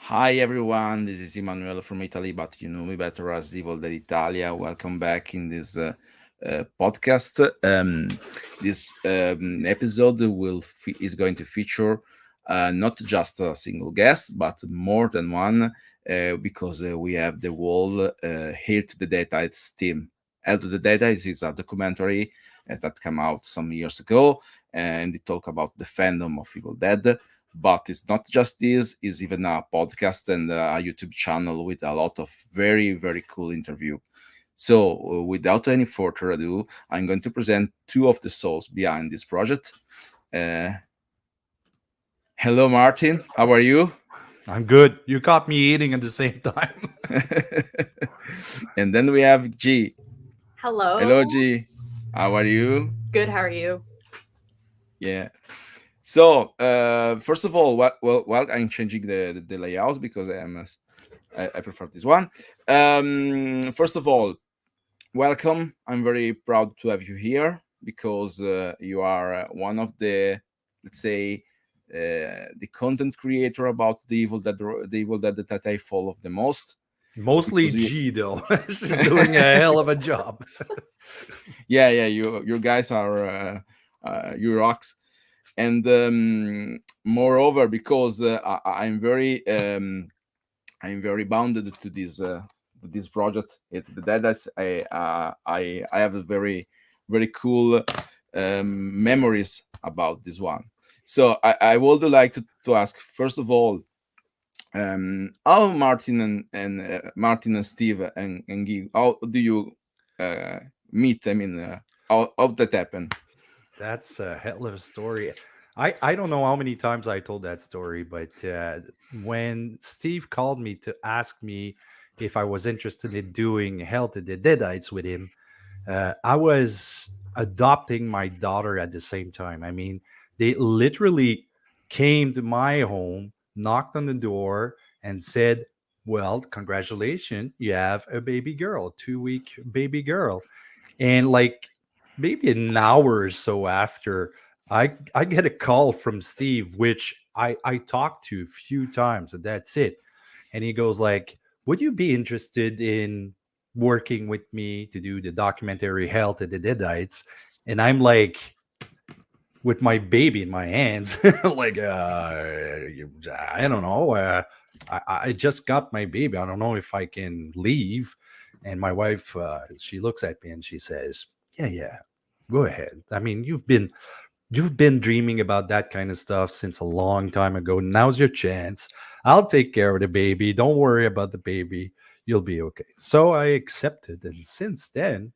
Hi everyone, this is Emanuele from Italy, but you know me better as Evil Dead Italia. Welcome back in this podcast. This episode is going to feature not just a single guest, but more than one, because we have the whole Hail to the Deadites team. Hail to the Deadites is a documentary that came out some years ago, and it talk about the fandom of Evil Dead, but it's not just this, it's even a podcast and a YouTube channel with a lot of very cool interview. So without any further ado, I'm going to present two of the souls behind this project. uh, Hello Martin, how are you? I'm good. You caught me eating at the same time. And then we have G. Hello Hello. G, how are you? Good. How are you? Yeah. So first of all, well, I'm changing the layout because I prefer this one. First of all, welcome. I'm very proud to have you here because you are one of the, let's say, the content creator about the Evil Dead that I follow the most. Mostly Because you, G though. She's doing a hell of a job. yeah, you guys are you rocks, and moreover, because I'm very bounded to this project. It's the Deadites. I have a very cool memories about this one. So I would like to ask first of all, how Martin and Martin and Steve and Guy, how do you uh, meet? I mean, how that happened? That's a hell of a story. I don't know how many times I told that story, but when Steve called me to ask me if I was interested in doing Hell to the Deadites with him, I was adopting my daughter at the same time. I mean, they literally came to my home, knocked on the door, and said, "Well, congratulations, you have a baby girl, 2 week baby girl." And like maybe an hour or so after, I get a call from Steve, which I talked to a few times, and that's it. And he goes like, "Would you be interested in working with me to do the documentary Hell to the Deadites?" And I'm like, with my baby in my hands, like, I don't know. I just got my baby. I don't know if I can leave. And my wife, she looks at me and she says, "Yeah, go ahead. I mean, you've been dreaming about that kind of stuff since a long time ago. Now's your chance. I'll take care of the baby. Don't worry about the baby. You'll be okay." So I accepted, and since then,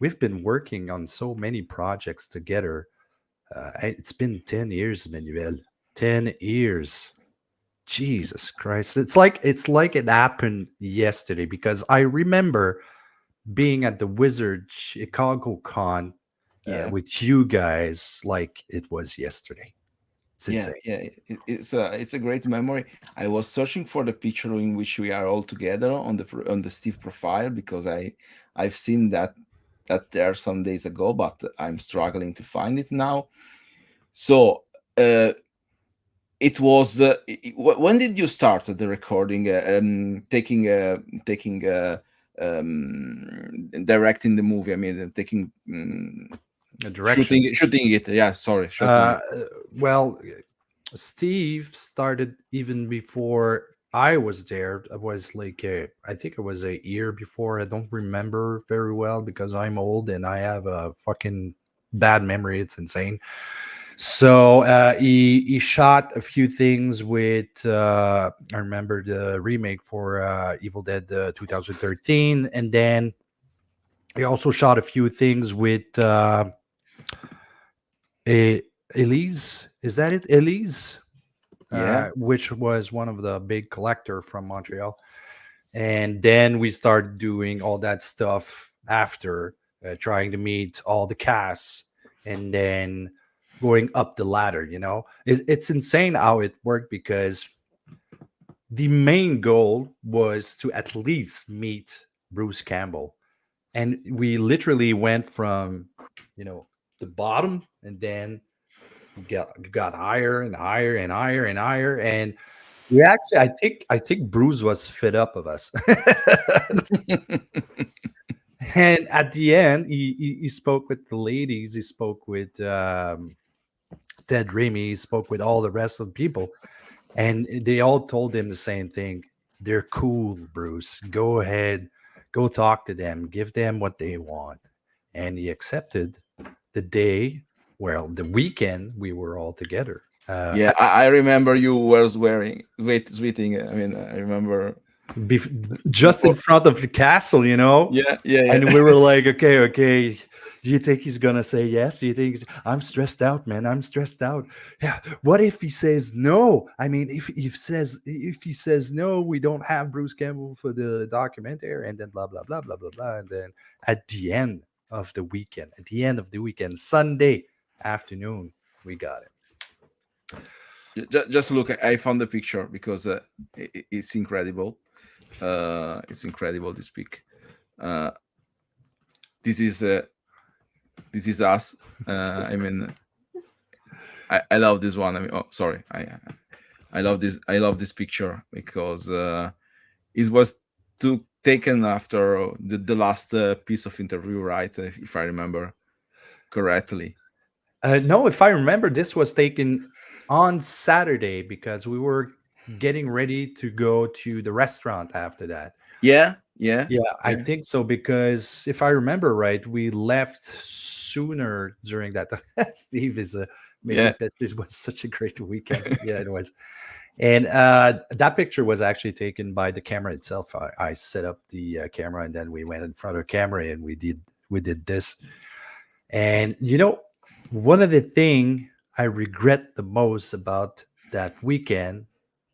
we've been working on so many projects together. It's been 10 years, Manuel. 10 years. Jesus Christ. It's like it happened yesterday because I remember being at the Wizard Chicago Con Yeah. with you guys like it was yesterday. It's insane. It's a great memory. I was searching for the picture in which we are all together on on the Steve profile because I've seen that there some days ago, but I'm struggling to find it now. So uh, it was when did you start the recording? Taking directing the movie. I mean, taking A direction. shooting it. Yeah, sorry, shooting Uh, it. well, Steve started even before I was there. I was like, I think it was a year before. I don't remember very well because I'm old and I have a fucking bad memory. It's insane. So he shot a few things with. I remember the remake for Evil Dead 2013, and then he also shot a few things with Elise. Is that it? Elise, Yeah. which was one of the big collector from Montreal. And then we started doing all that stuff after, trying to meet all the casts, and then going up the ladder. It's insane how it worked because the main goal was to at least meet Bruce Campbell, and we literally went from you know the bottom, and then got higher and higher and higher and higher. And We actually, I think Bruce was fed up of us. And at the end, he spoke with the ladies. He spoke with Ted Remy. He spoke with all the rest of the people, and they all told him the same thing. They're cool, Bruce. Go ahead, go talk to them. Give them what they want. And he accepted the day, well, the weekend we were all together. Yeah, I remember you were sweating. I mean, I remember Just in before. front of the castle, Yeah, yeah, and yeah. we were like, okay, okay. Do you think he's gonna say yes? Do you think I'm stressed out, man? I'm stressed out. Yeah. What if he says no? I mean, if he says no, we don't have Bruce Campbell for the documentary, and then blah blah blah blah blah blah. And then at the end of the weekend, Sunday afternoon, we got it. Just look. I found the picture because it's incredible. It's incredible. This pic. Uh, this is this is us. I mean, I love this one. I mean, oh, sorry. I love this. I love this picture because it was taken after the last piece of interview, right? If I remember correctly. No, if I remember, this was taken on Saturday because we were getting ready to go to the restaurant after that. Yeah, yeah, Yeah, I yeah, think so because if I remember right, we left sooner during that. Steve is making yeah. pictures. It was such a great weekend. Yeah, it was. And that picture was actually taken by the camera itself. I set up the camera and then we went in front of the camera and we did this. And one of the thing I regret the most about that weekend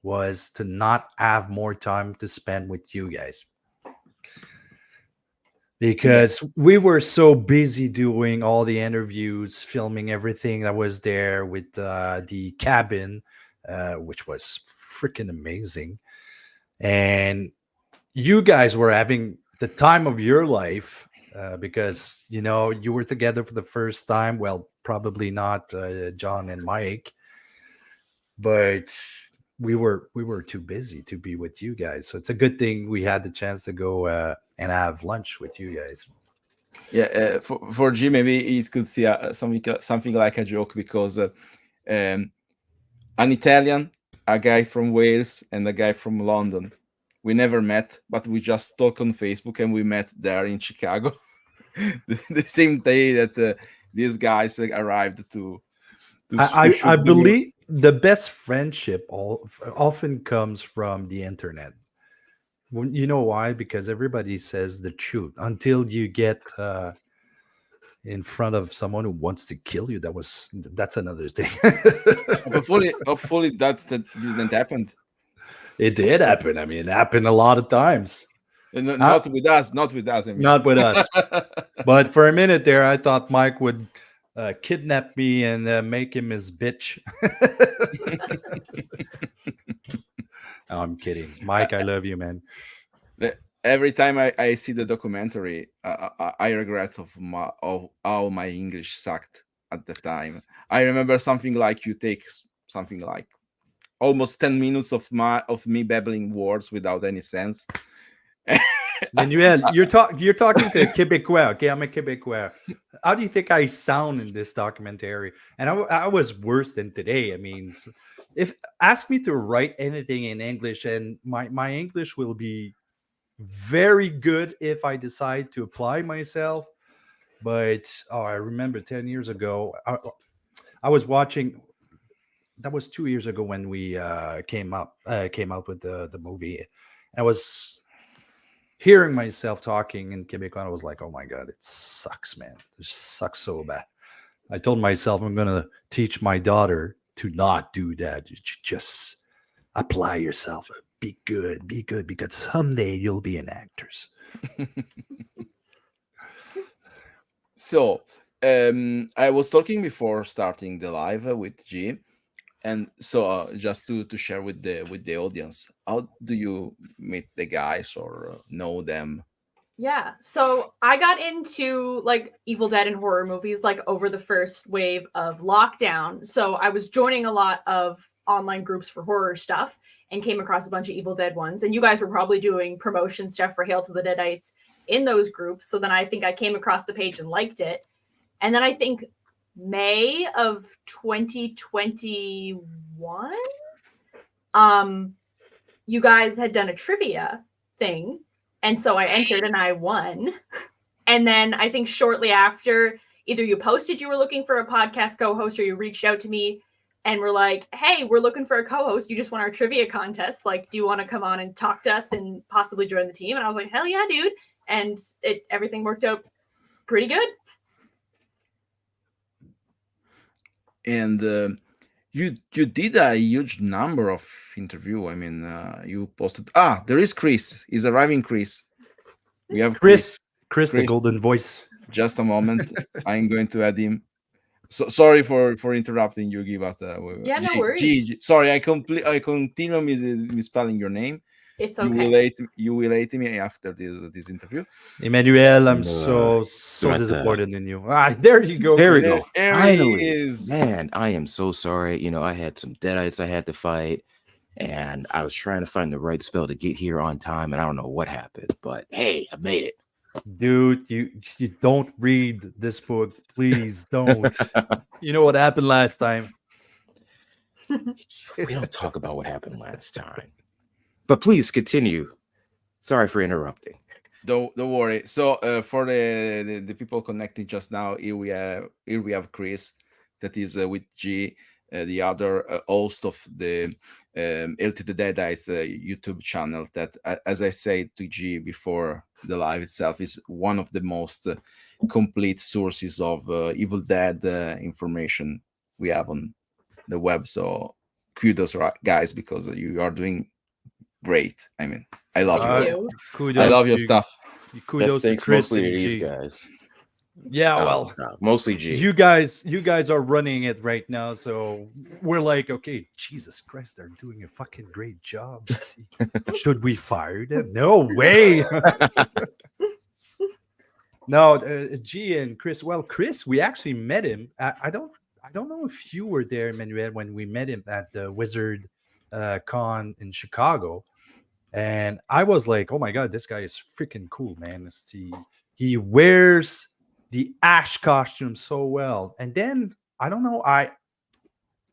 was to not have more time to spend with you guys Yeah. because we were so busy doing all the interviews, filming everything that was there with the cabin, which was freaking amazing. And you guys were having the time of your life because you were together for the first time. Well, probably not John and Mike, but we were too busy to be with you guys. So it's a good thing we had the chance to go and have lunch with you guys. Yeah, for G, maybe it could see something like a joke because um, an Italian, a guy from Wales, and a guy from London. We never met, but we just talked on Facebook, and we met there in Chicago the same day that these guys arrived to I shoot the movie. believe the best friendship often comes from the internet. You know why? Because everybody says the truth until you get in front of someone who wants to kill you. That's another thing. Hopefully that didn't happen. It did happen. I mean, it happened a lot of times. Uh, Not with us, not with us. I mean. Not with us. But for a minute there, I thought Mike would kidnap me and make him his bitch. No, I'm kidding. Mike, I love you, man. Every time I see the documentary, I regret of how my English sucked at the time. I remember something like you take something like almost 10 minutes of me babbling words without any sense. And you're talking to a Quebecois. Okay, I'm a Quebecois. How do you think I sound in this documentary? And I was worse than today. I mean, if ask me to write anything in English, and my English will be very good if I decide to apply myself. But I remember 10 years ago, I was watching. That was 2 years ago when we came out with the movie. I was hearing myself talking in Quebec, and I was like, "Oh my god, it sucks, man! It sucks so bad." I told myself I'm gonna teach my daughter to not do that. You just apply yourself. Be good, because someday you'll be an actress. So I was talking before starting the live with G, and so just to share with the audience, how do you meet the guys or know them? Yeah. So I got into like Evil Dead and horror movies like over the first wave of lockdown. So I was joining a lot of online groups for horror stuff and came across a bunch of Evil Dead ones. And you guys were probably doing promotion stuff for Hail to the Deadites in those groups. So then I think I came across the page and liked it. And then I think May of 2021, you guys had done a trivia thing. And so I entered and I won. And then I think shortly after, either you posted you were looking for a podcast co-host or you reached out to me and were like, hey, we're looking for a co-host. You just won our trivia contest. Like, do you want to come on and talk to us and possibly join the team? And I was like, hell yeah, dude. And everything worked out pretty good. And you did a huge number of interview. I mean, you posted. There is Kris. He's arriving, Kris. We have Kris, the golden voice. Just a moment. I'm going to add him. So sorry for interrupting you, but yeah, no worries. Sorry, I continue misspelling your name. It's okay. You will hate me after this interview. Emmanuel, I'm so disappointed in you. There you go. There we go. Finally, man, I am so sorry. I had some Deadites I had to fight, and I was trying to find the right spell to get here on time, and I don't know what happened, but hey, I made it. Dude, you don't read this book. Please don't. You know what happened last time. We don't talk about what happened last time. But please continue. Sorry for interrupting. Don't worry. So for the people connecting just now, here we have Kris, that is with G, the other host of the Hail to the Deadites YouTube channel. That, as I said to G before the live itself, is one of the most complete sources of Evil Dead information we have on the web. So kudos, guys, because you are doing great. I mean, I love you. Kudos, I love your stuff. Kudos to Kris mostly to these guys. Yeah, well, mostly G. You guys are running it right now, so we're like, okay, Jesus Christ, they're doing a fucking great job. Should we fire them? No way. No, G and Kris. Well, Kris, we actually met him. I don't know if you were there, Manuel, when we met him at the Wizard Con in Chicago. And I was like, oh my God, this guy is freaking cool, man. He wears the Ash costume so well. And then, I don't know, I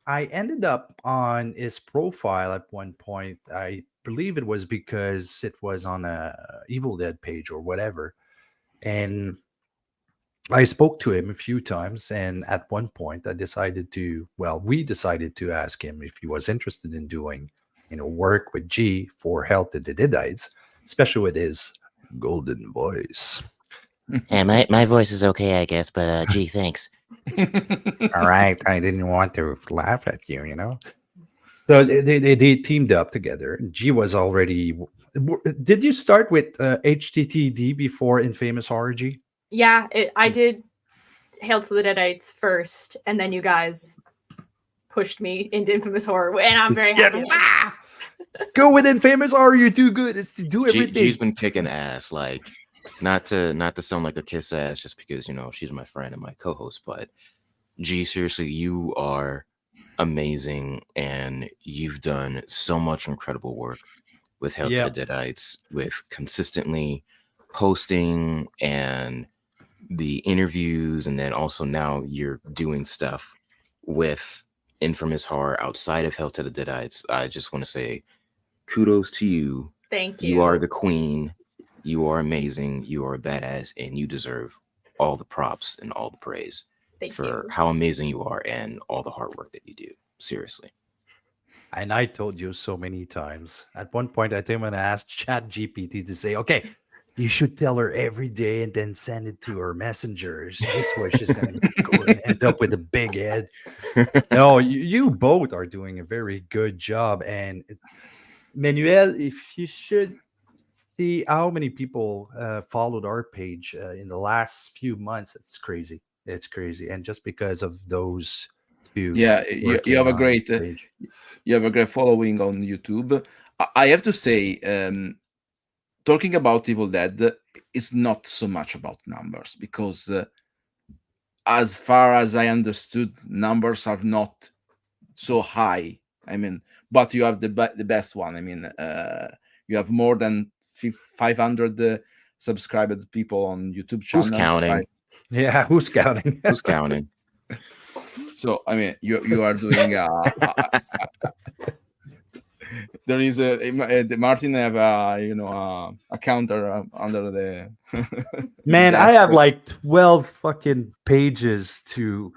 ended up on his profile at one point. I believe it was because it was on a Evil Dead page or whatever. And I spoke to him a few times. And at one point, we decided to ask him if he was interested in doing work with G for Hail to the Deadites, especially with his golden voice. Yeah, my voice is okay, I guess, but G, thanks. All right, I didn't want to laugh at you, So they teamed up together. G was already. Did you start with HTTD before Infamous Horror, G? Yeah, I did Hail to the Deadites first, and then you guys pushed me into Infamous Horror, and I'm very happy. Go with Infamous Horror, you're too good. It's to do everything. G's been kicking ass, like not to sound like a kiss ass just because she's my friend and my co-host, but G, seriously, you are amazing, and you've done so much incredible work with Hail to the Deadites, with consistently posting and the interviews, and then also now you're doing stuff with Infamous Horror outside of Hail to the Deadites. I just want to say kudos to you. Thank you. You are the queen. You are amazing. You are a badass, and you deserve all the props and all the praise for how amazing you are and all the hard work that you do. Seriously. And I told you so many times. At one point, I think I'm going to ask ChatGPT to say, okay, you should tell her every day and then send it to her messengers. This way she's going to go and end up with a big head. No, you both are doing a very good job. And Manuel, if you should see how many people followed our page in the last few months, it's crazy. It's crazy. And just because of those two. Yeah, you have a great following on YouTube. I have to say, talking about Evil Dead is not so much about numbers, because as far as I understood, numbers are not so high I mean, but you have the best one. I mean, you have more than 500 subscribed people on YouTube channel. Who's counting? Right? Yeah, who's counting? Who's counting? So I mean, you are doing there is Martin have a counter under the Man, desk. I have like 12 fucking pages to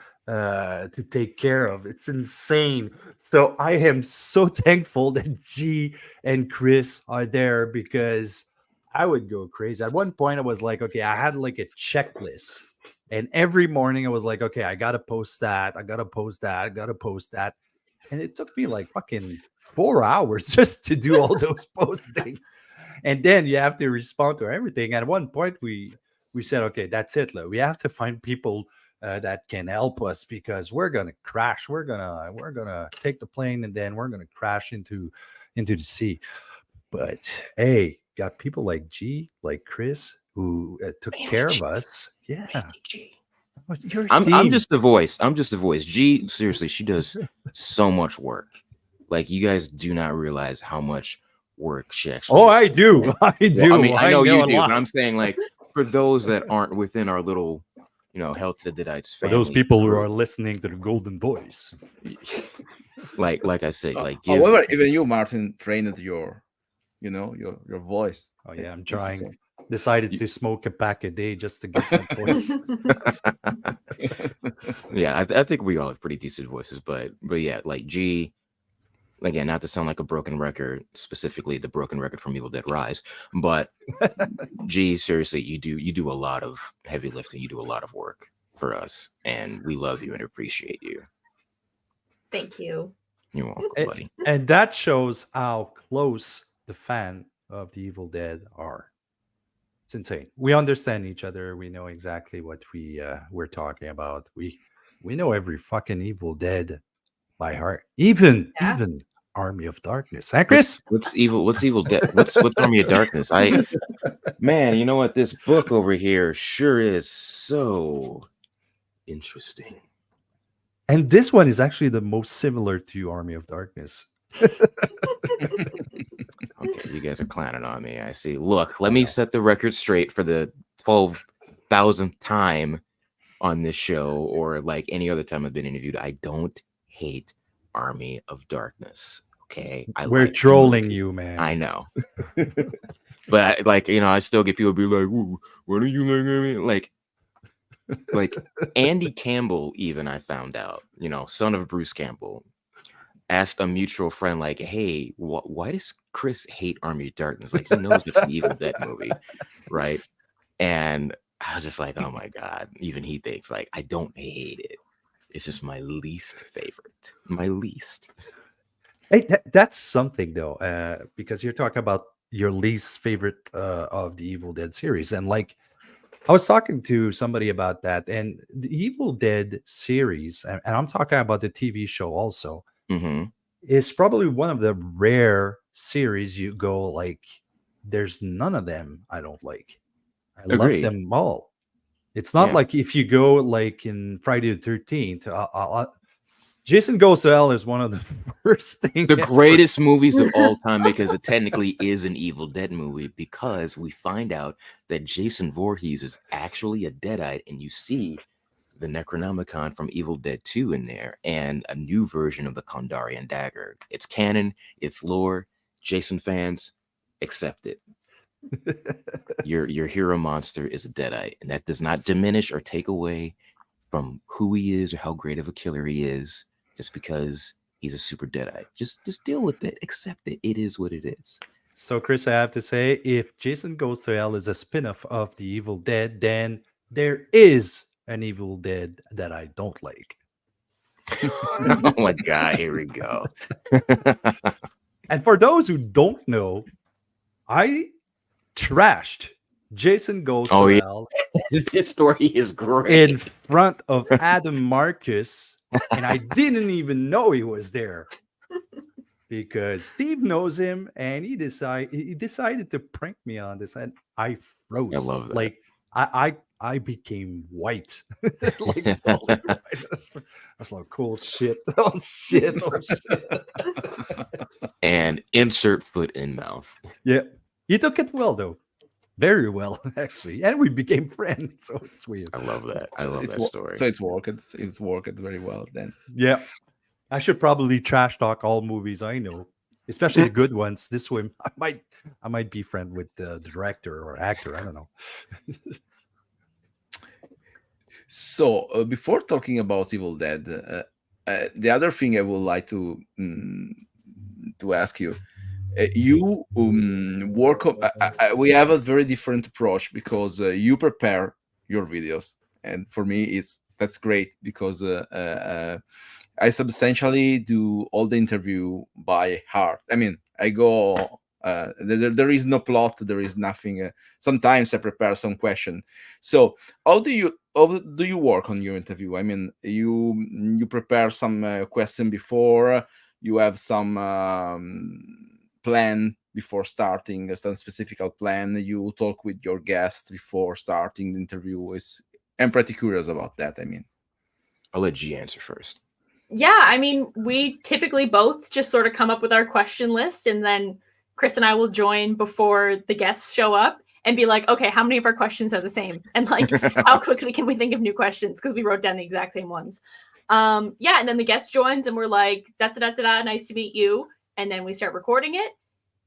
take care of. It's insane. So I am so thankful that G and Kris are there because I would go crazy. At one point I was like, okay, I had like a checklist. And every morning I was like, okay, I gotta post that, I gotta post that, I gotta post that. And it took me like fucking 4 hours just to do all those postings. And then you have to respond to everything. At one point, we said, okay, that's it. We have to find people that can help us because we're gonna crash. We're gonna take the plane and then we're gonna crash into the sea. But hey, got people like G, like Kris, who took care of us. Yeah, your I'm team. just the voice. I'm just the voice. G, seriously, she does so much work. Like, you guys do not realize how much work she actually. Oh, I do. I do. Well, I mean, I know you a do, lot. but I'm saying, like, for those that aren't within our little, Hell to the Deadites For family. those people who group, are listening to the Golden Voice. like I said, like, give, However, even you, Martin, trained your voice. Oh yeah, I'm This is trying. so- Decided to smoke a pack a day just to get that voice. yeah, I think we all have pretty decent voices, but yeah, like G, again, not to sound like a broken record, specifically the broken record from Evil Dead Rise, but G, seriously, you do a lot of heavy lifting, you do a lot of work for us, and we love you and appreciate you. Thank you. You're welcome, buddy. And that shows how close the fan of the Evil Dead are. It's insane. We understand each other. We know exactly what we're talking about. We know every fucking Evil Dead by heart. Even Army of Darkness. Huh, Kris? What's Evil Dead? What's Army of Darkness? Man, you know what? This book over here sure is so interesting. And this one is actually the most similar to Army of Darkness. Okay, you guys are clowning on me. I see. Look, let me set the record straight for the 12,000th time on this show, or like any other time I've been interviewed. I don't hate Army of Darkness. Okay, We're like trolling you, man. I know, but I still get people be like, "What are you like?" Like Andy Campbell, even I found out, son of Bruce Campbell, asked a mutual friend, like, hey, why does Kris hate Army of Darkness? Like, he knows it's an Evil Dead movie, right? And I was just like, oh my God, even he thinks, like, I don't hate it. It's just my least favorite. My least. Hey, that's something, though, because you're talking about your least favorite of the Evil Dead series. And like, I was talking to somebody about that, and the Evil Dead series, and I'm talking about the TV show also, is probably one of the rare series you go like, there's none of them I don't like. I love them all. It's not like if you go like in Friday the 13th, Jason Goes to Hell is one of the first things. The greatest movies of all time, because it technically is an Evil Dead movie, because we find out that Jason Voorhees is actually a Deadite, and you see the Necronomicon from Evil Dead 2 in there, and a new version of the Kandarian dagger. It's canon, it's lore. Jason fans, accept it. Your hero monster is a Deadite, and that does not diminish or take away from who he is or how great of a killer he is, just because he's a super Deadite. Just deal with it. Accept it. It is what it is. So, Kris, I have to say, if Jason Goes to Hell is a spin-off of the Evil Dead, then there is an Evil Dead that I don't like. Oh my God, here we go. And for those who don't know, I trashed Jason Goes to Hell. This story is great. In front of Adam Marcus, and I didn't even know he was there because Steve knows him, and he decided to prank me on this, and I froze. I love that. Like I I became white. Like, oh, that's like cool shit. Oh shit. Oh shit. And insert foot in mouth. Yeah. He took it well though. Very well, actually. And we became friends. So it's weird. I love that. I love It's that story. So it's worked. It's worked very well then. Yeah. I should probably trash talk all movies I know, especially the good ones. This way I might be friend with the director or actor. I don't know. So before talking about Evil Dead, the other thing I would like to ask you, you work. We have a very different approach because you prepare your videos, and for me, that's great because I substantially do all the interview by heart. I mean, I go. There is no plot. There is nothing. Sometimes I prepare some question. So how do you work on your interview? I mean, you prepare some question before. You have some plan before starting, some specific plan. You talk with your guest before starting the interview. I'm pretty curious about that. I mean, I'll let G answer first. Yeah, I mean, we typically both just sort of come up with our question list, and then Kris and I will join before the guests show up and be like, okay, how many of our questions are the same? And like, how quickly can we think of new questions? Because we wrote down the exact same ones. Yeah, and then the guest joins and we're like, da-da-da-da-da, nice to meet you. And then we start recording it.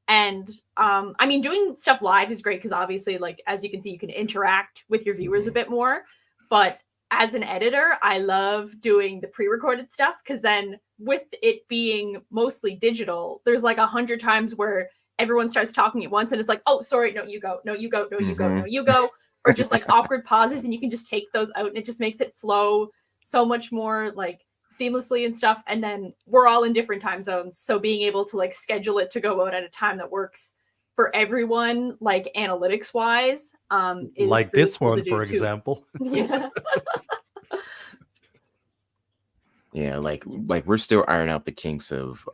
And I mean, doing stuff live is great because obviously, like, as you can see, you can interact with your viewers a bit more. But as an editor, I love doing the pre-recorded stuff because then with it being mostly digital, there's like 100 times where everyone starts talking at once and it's like, oh, sorry, no, you go, no, you go, no, you go, no, you go, or just like awkward pauses, and you can just take those out and it just makes it flow so much more like seamlessly and stuff. And then we're all in different time zones, so being able to like schedule it to go out at a time that works for everyone, like analytics wise, is like really this cool one, to do for too. example. Yeah. Yeah, like we're still ironing out the kinks of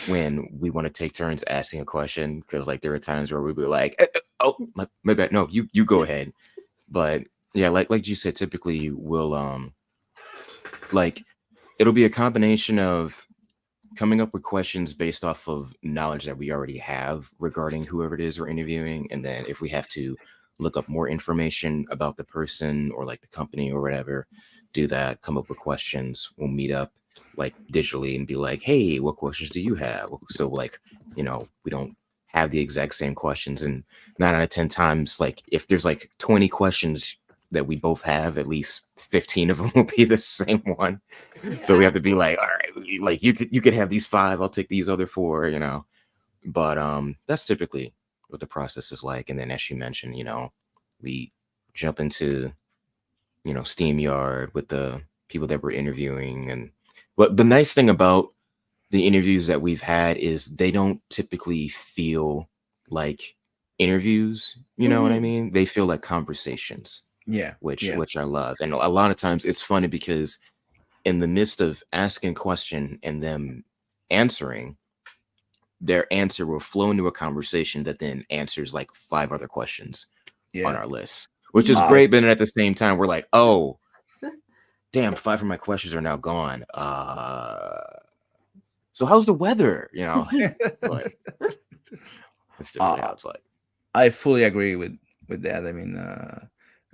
when we want to take turns asking a question, because like there are times where we'll be like, oh, my bad, no, you go ahead. But yeah, like you said, typically we'll like it'll be a combination of coming up with questions based off of knowledge that we already have regarding whoever it is we're interviewing, and then if we have to look up more information about the person or like the company or whatever, do that, come up with questions. We'll meet up like digitally and be like, hey, what questions do you have? So like, you know, we don't have the exact same questions, and 9 out of 10 times, like if there's like 20 questions that we both have, at least 15 of them will be the same one. Yeah. So we have to be like, all right, like you could have these 5, I'll take these other 4, you know. But that's typically what the process is like. And then as you mentioned, you know, we jump into, you know, SteamYard with the people that we're interviewing. And but the nice thing about the interviews that we've had is they don't typically feel like interviews, you know what I mean? They feel like conversations. Yeah, which I love. And a lot of times it's funny because in the midst of asking a question and them answering, their answer will flow into a conversation that then answers like 5 other questions on our list, which is great. But at the same time, we're like, oh, damn, 5 of my questions are now gone. So how's the weather? You know, but it's typically how it's like. I fully agree with that. I mean,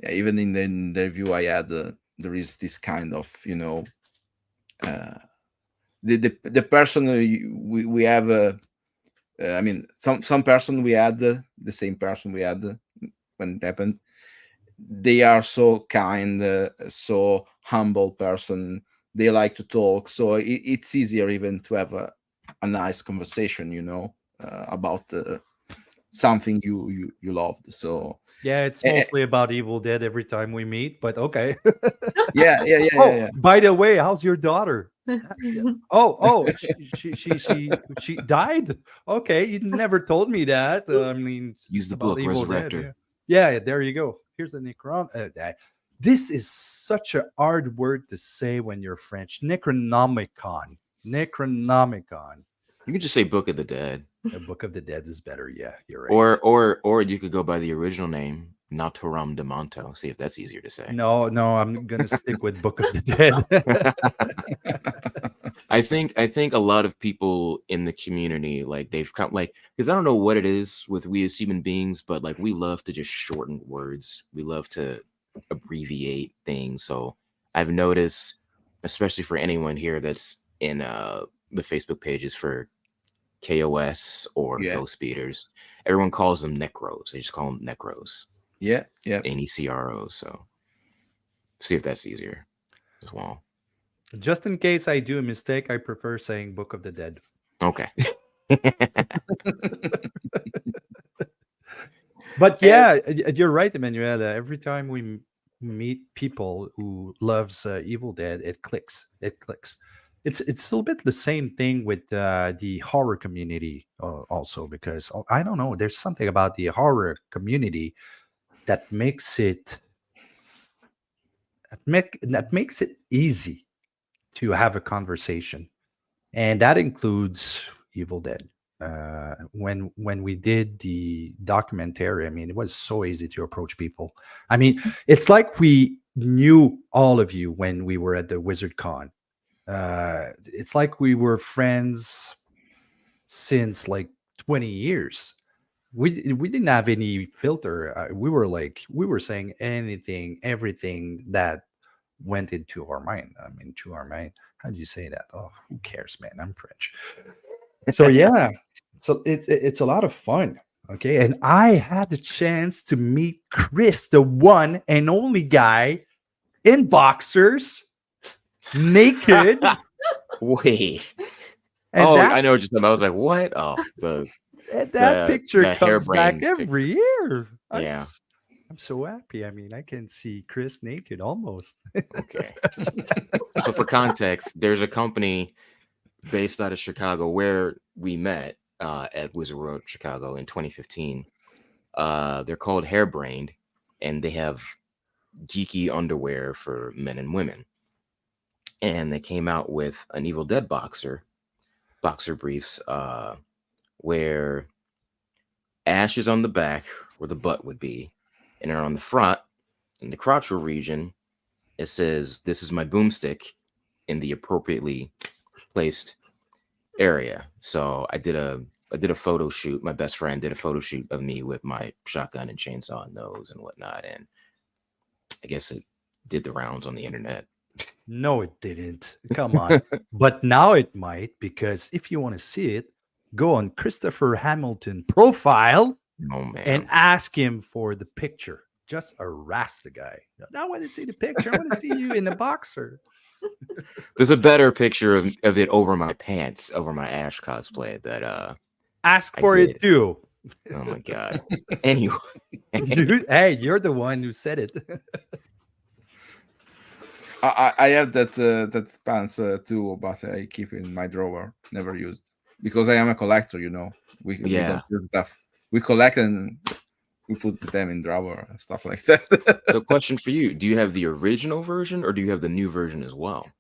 yeah, even in the interview I had, there is this kind of, you know, the person we have. I mean, some person we had, the same person we had when it happened. They are so kind, so humble person. They like to talk, so it's easier even to have a nice conversation, you know, about something you loved. So yeah, it's mostly about Evil Dead every time we meet, but okay. yeah. By the way, how's your daughter? Oh, she died. Okay, you never told me that. I mean, use the about book Evil Resurrector. Dead, yeah, there you go. Here's the Necron. This is such a hard word to say when you're French. Necronomicon. You can just say Book of the Dead. The Book of the Dead is better. Yeah, you're right. Or you could go by the original name, Naturam de Monto. See if that's easier to say. No, I'm gonna stick with Book of the Dead. I think a lot of people in the community, like, they've come, like, because I don't know what it is with we as human beings, but like we love to just shorten words. We love to abbreviate things. So I've noticed, especially for anyone here that's in the Facebook pages for KOS or Yeah. Ghost Speeders, everyone calls them Necros. They just call them Necros. Yeah. NECROs. So see if that's easier as well. Just in case I do a mistake, I prefer saying Book of the Dead. Okay. But yeah, you're right, Emanuela. Every time we meet people who loves Evil Dead, it clicks. It clicks. It's a little bit the same thing with the horror community also, because I don't know, there's something about the horror community that makes it that makes it easy to have a conversation, and that includes Evil Dead. When we did the documentary, I mean, it was so easy to approach people. I mean, it's like we knew all of you when we were at the Wizard Con. It's like we were friends since like 20 years. We didn't have any filter. We were saying anything, everything that went into our mind. I mean, to our mind. How do you say that? Oh, who cares, man? I'm French. So yeah, so it's a lot of fun. Okay, and I had the chance to meet Kris, the one and only guy in boxers, naked. Wait. And Oh, that, I know what you're talking about. I was like, what? Oh, and that the picture comes back harebrained every year. Yeah. I'm so happy. I mean, I can see Kris naked almost. Okay. So for context, there's a company based out of Chicago where we met at Wizard World Chicago in 2015. They're called Harebrained, and they have geeky underwear for men and women. And they came out with an Evil Dead boxer briefs, where Ash is on the back where the butt would be, and then on the front in the crotchal region, it says, "This is my boomstick," in the appropriately placed area. So I did a photo shoot. My best friend did a photo shoot of me with my shotgun and chainsaw nose and whatnot, and I guess it did the rounds on the internet. No, it didn't. Come on. But now it might, because if you want to see it, go on Christopher Hamilton profile Oh man. and ask him for the picture. Just harass the guy. I want to see the picture. I want to see you in the boxer. There's a better picture of it over my pants, over my Ash cosplay that Ask I for did. it too. Oh my god. Anyway. Dude, hey, you're the one who said it. I have that pants too, but I keep in my drawer, never used, because I am a collector. You know, we Yeah. don't use stuff. We collect and we put them in drawer and stuff like that. So question for you, do you have the original version or do you have the new version as well?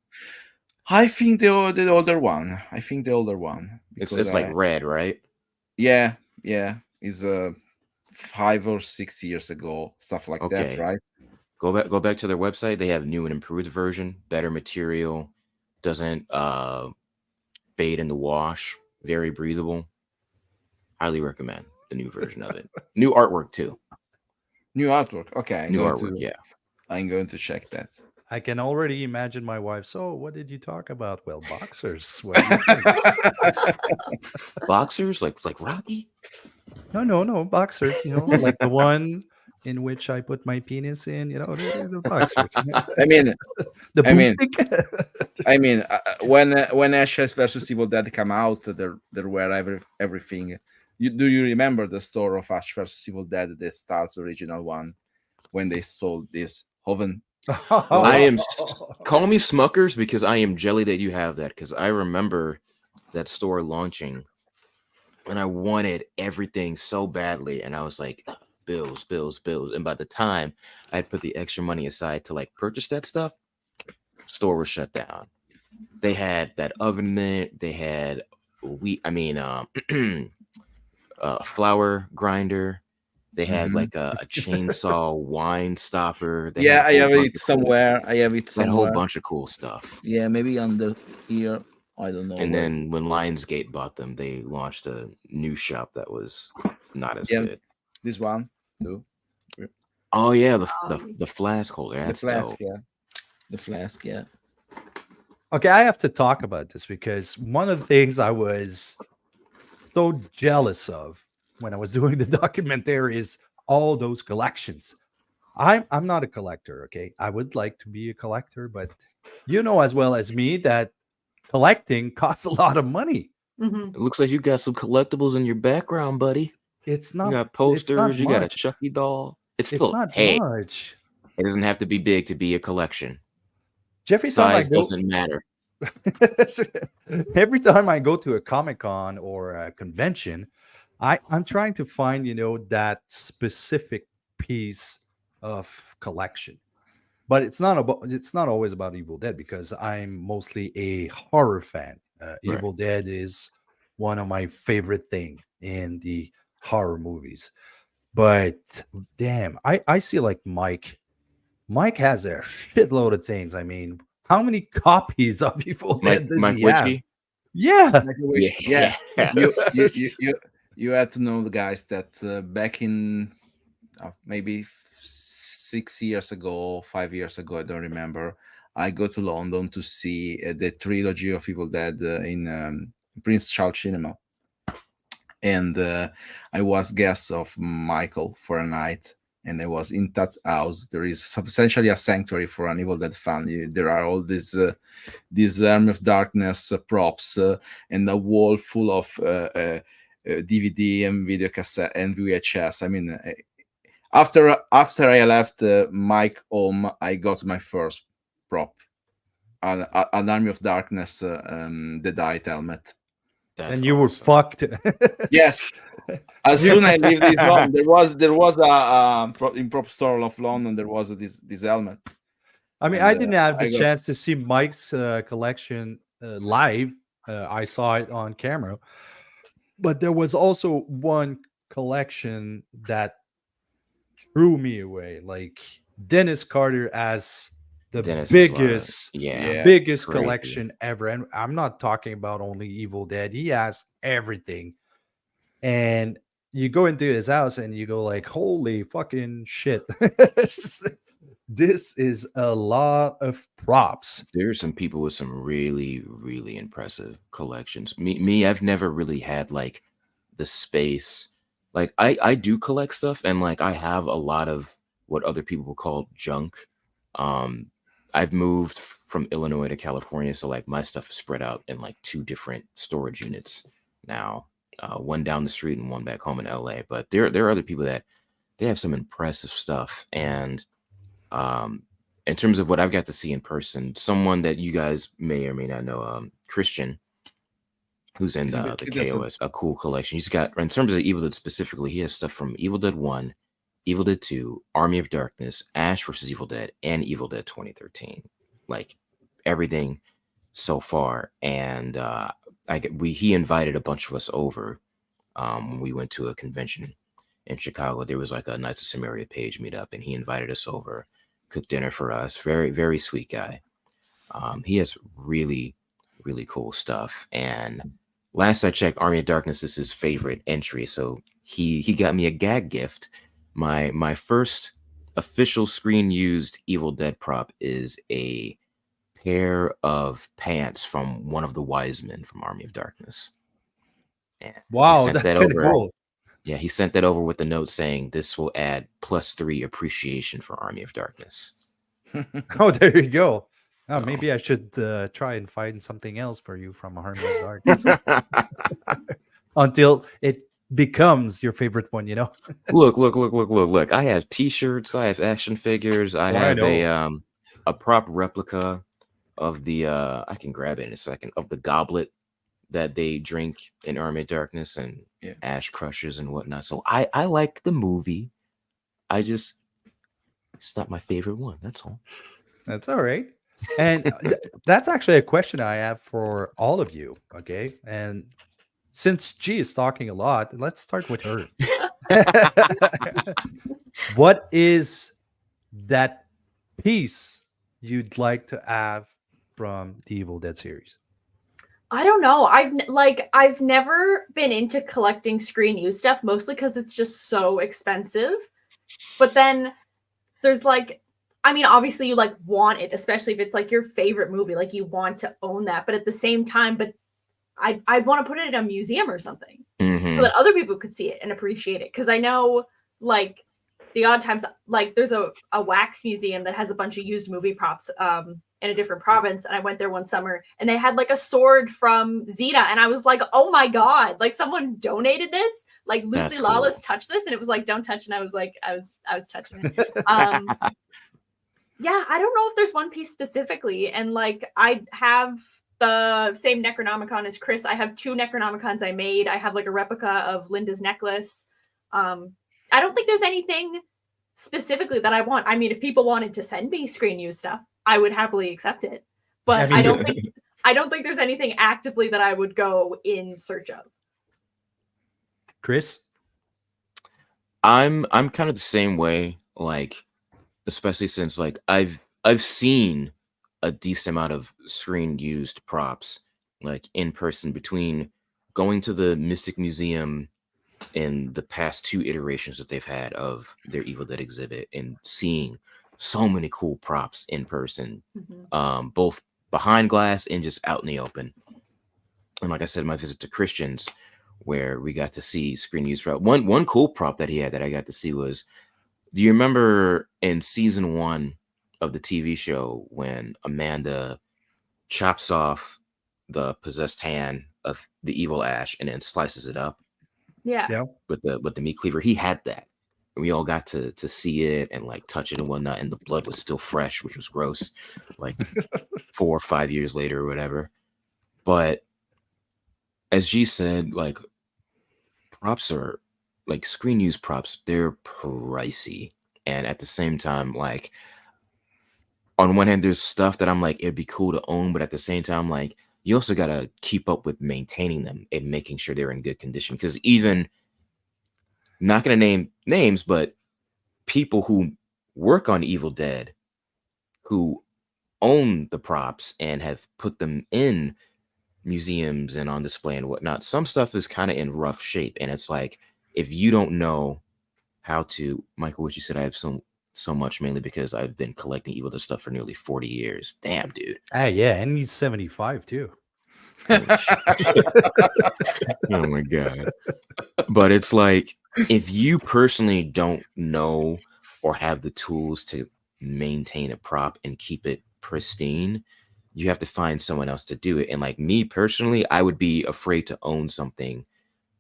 I think the older one. I think the older one. It's like red, right? Yeah. Is 5 or 6 years ago, stuff like that, Okay. right? Go back to their website. They have new and improved version, better material, doesn't fade in the wash, very breathable. Highly recommend the new version of it. New artwork too. New artwork. Okay, New artwork, yeah. I'm going to check that. I can already imagine my wife. So, what did you talk about? Well, boxers. What do you think? Boxers like Rocky? No, boxers. You know, like the one in which I put my penis in. You know, the boxers. I mean, The I mean- boomstick. I mean, when Ashes versus Evil Dead come out, there were everything. Do you remember the store of Ash versus Evil Dead, the Stars original one, when they sold this oven? I am call me Smuckers because I am jelly that you have that, because I remember that store launching and I wanted everything so badly, and I was like, bills. And by the time I had put the extra money aside to like purchase that stuff, store was shut down. They had that oven mitt, they had flour grinder, They had Mhm. like a chainsaw wine stopper. They had Yeah, a I whole have bunch it of cool. somewhere. I have it They had a whole somewhere. bunch of cool stuff. Yeah, maybe under here. I don't know And where. then when Lionsgate bought them, they launched a new shop that was not as Yeah, good. this one too. Oh yeah, the the, Um, the flask holder. The That's flask, dope. yeah. The flask, yeah. Okay, I have to talk about this because one of the things I was so jealous of when I was doing the documentary is all those collections. I'm not a collector, okay? I would like to be a collector, but you know as well as me that collecting costs a lot of money. mhm. It looks like you got some collectibles in your background, buddy. It's You not got it's not posters. You got a much. Chucky doll. It's It's still not hey. much. It doesn't have to be big to be a collection. Every time I Size go doesn't matter. every time I go to a Comic Con or a convention, I'm trying to find, that specific piece of collection. But it's not always about Evil Dead because I'm mostly a horror fan. Right. Evil Dead is one of my favorite thing in the horror movies. But damn, I see like Mike has a shitload of things. I mean, how many copies of Evil Mike Dead does Mike he have? Witchy. Yeah. Like a wish. Yeah. Yeah. You had to know the guys that back in maybe 6 years ago, 5 years ago, I don't remember. I go to London to see the trilogy of Evil Dead in Prince Charles Cinema, and I was guest of Michael for a night. And I was in that house. There is substantially a sanctuary for an Evil Dead fan. There are all these Army of Darkness props and a wall full of DVD and video cassette and VHS. I mean, after I left Mike home, I got my first prop, an Army of Darkness Deadite helmet. That's And you were awesome. fucked. Yes. As Yeah. soon as I leave this London, there was a in prop store of London. There was this helmet. I mean, And I didn't have the I got chance to see Mike's collection live. I saw it on camera, but there was also one collection that drew me away. Like Dennis Carter as the Dennis is biggest, yeah. biggest crazy. collection ever, and I'm not talking about only Evil Dead. He has everything, and you go into his house and you go like, "Holy fucking shit!" It's just like, this is a lot of props. There are some people with some really, really impressive collections. Me, I've never really had like the space. Like I do collect stuff, and like I have a lot of what other people would call junk. Um, I've moved from Illinois to California, so like my stuff is spread out in like 2 different storage units now. One down the street and one back home in LA. But there are other people that they have some impressive stuff, and um, in terms of what I've got to see in person, someone that you guys may or may not know, Christian, who's in the KOS, a cool collection. He's got, in terms of Evil Dead specifically, he has stuff from Evil Dead 1, Evil Dead 2, Army of Darkness, Ash versus Evil Dead, and Evil Dead 2013. Like everything so far. And he invited a bunch of us over when we went to a convention in Chicago. There was like a Knights of Samaria page meetup, and he invited us over, cooked dinner for us. Very, very sweet guy. He has really, really cool stuff. And last I checked, Army of Darkness is his favorite entry. So he got me a gag gift. My first official screen used Evil Dead prop is a pair of pants from one of the wise men from Army of Darkness. And he Wow, sent that's that kind of over. cool. Yeah, he sent that over with a note saying this will add +3 appreciation for Army of Darkness. Oh, there you go. Oh, So- maybe I should try and find something else for you from Army of Darkness until it becomes your favorite one. Look. I have T-shirts. I have action figures. I Oh, I have know. a prop replica of the I can grab it in a second, of the goblet that they drink in Army of Darkness and Yeah. Ash crushes and whatnot. So I like the movie. It's not my favorite one. That's all. That's all right. And that's actually a question I have for all of you. Okay. And since G is talking a lot, let's start with her. What is that piece you'd like to have from the Evil Dead series? I don't know. I've never been into collecting screen use stuff, mostly because it's just so expensive. But then there's like, I mean, obviously you like want it, especially if it's like your favorite movie, like you want to own that. But at the same time, but I'd want to put it in a museum or something so that other people could see it and appreciate it. Because I know, like, the odd times, like, there's a wax museum that has a bunch of used movie props in a different province, and I went there one summer, and they had like a sword from Zeta, and I was like, oh my god, like someone donated this, like Lucy Lawless touched this, and it was like, don't touch, and I was like, I was touching it. Yeah, I don't know if there's one piece specifically, and like I have the same Necronomicon as Kris. I have 2 Necronomicons I made. I have like a replica of Linda's necklace. I don't think there's anything specifically that I want. I mean, if people wanted to send me screen use stuff, I would happily accept it. But I don't think there's anything actively that I would go in search of. Kris? I'm kind of the same way, like, especially since like I've seen a decent amount of screen used props like in person between going to the Mystic Museum in the past 2 iterations that they've had of their Evil Dead exhibit and seeing so many cool props in person, both behind glass and just out in the open. And like I said, my visit to Christians, where we got to see screen use prop. One cool prop that he had that I got to see was, do you remember in season 1 of the TV show when Amanda chops off the possessed hand of the evil Ash and then slices it up? Yeah. With the meat cleaver. He had that. And we all got to see it and like touch it and whatnot, and the blood was still fresh, which was gross, like 4 or 5 years later or whatever. But as G said, like, props are like screen use props, they're pricey. And at the same time, like, on one hand, there's stuff that I'm like, it'd be cool to own, but at the same time, like, you also got to keep up with maintaining them and making sure they're in good condition. Because even, not going to name names, but people who work on Evil Dead, who own the props and have put them in museums and on display and whatnot, some stuff is kind of in rough shape. And it's like, if you don't know how to, Michael, what you said, I have so much, mainly because I've been collecting Evil Dead stuff for nearly 40 years. Damn, dude. Yeah, and he's 75 too. Oh my god. But it's like, if you personally don't know or have the tools to maintain a prop and keep it pristine, you have to find someone else to do it. And like me personally, I would be afraid to own something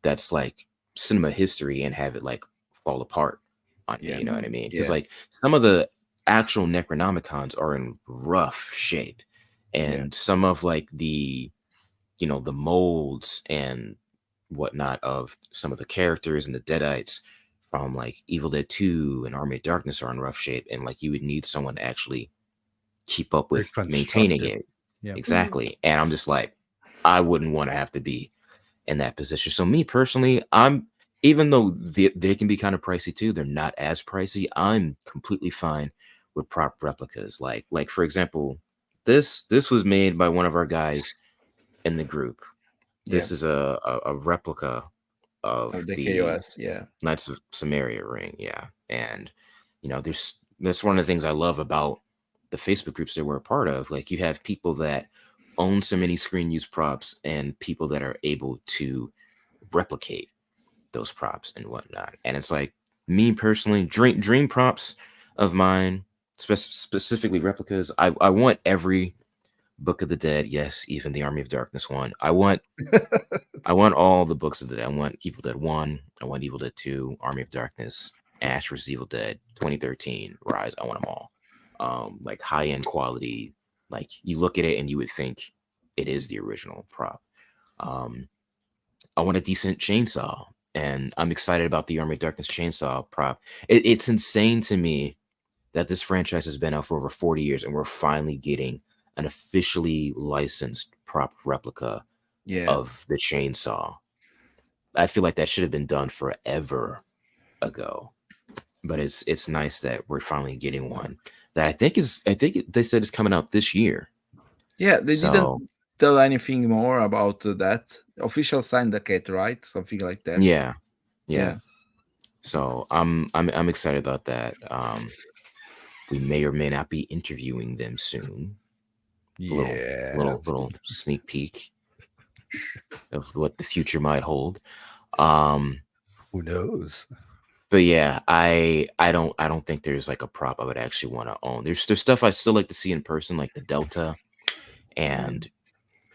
that's like cinema history and have it like fall apart on me, you know what I mean? Because like some of the actual Necronomicons are in rough shape, and some of like the, you know, the molds and whatnot of some of the characters and the Deadites from like Evil Dead 2 and Army of Darkness are in rough shape, and like you would need someone to actually keep up with maintaining it. Exactly. And I'm just like, I wouldn't want to have to be in that position. So me personally, even though they can be kind of pricey too, they're not as pricey. I'm completely fine with prop replicas. Like for example, this was made by one of our guys in the group. This is a replica of the KOS, Knights of Samaria ring, and you know, that's one of the things I love about the Facebook groups that we're a part of. Like, you have people that own so many screen use props and people that are able to replicate those props and whatnot. And it's like, me personally, dream props of mine, specifically replicas. I want every Book of the Dead, yes, even the Army of Darkness one. I want all the books of the Dead. I want Evil Dead 1, I want Evil Dead 2, Army of Darkness, Ash vs. Evil Dead, 2013, Rise. I want them all. Like high-end quality. Like, you look at it and you would think it is the original prop. I want a decent chainsaw, and I'm excited about the Army of Darkness chainsaw prop. It's insane to me that this franchise has been out for over 40 years and we're finally getting an officially licensed prop replica of the chainsaw. I feel like that should have been done forever ago. But it's nice that we're finally getting one that they said is coming out this year. Yeah, they So didn't tell anything more about that. Official syndicate, right? Something like that. yeah, yeah. Yeah. So I'm excited about that. We may or may not be interviewing them soon. Yeah. Little sneak peek of what the future might hold. Um, Who knows? but yeah, I don't think there's like a prop I would actually want to own. There's stuff I still like to see in person, like the Delta, and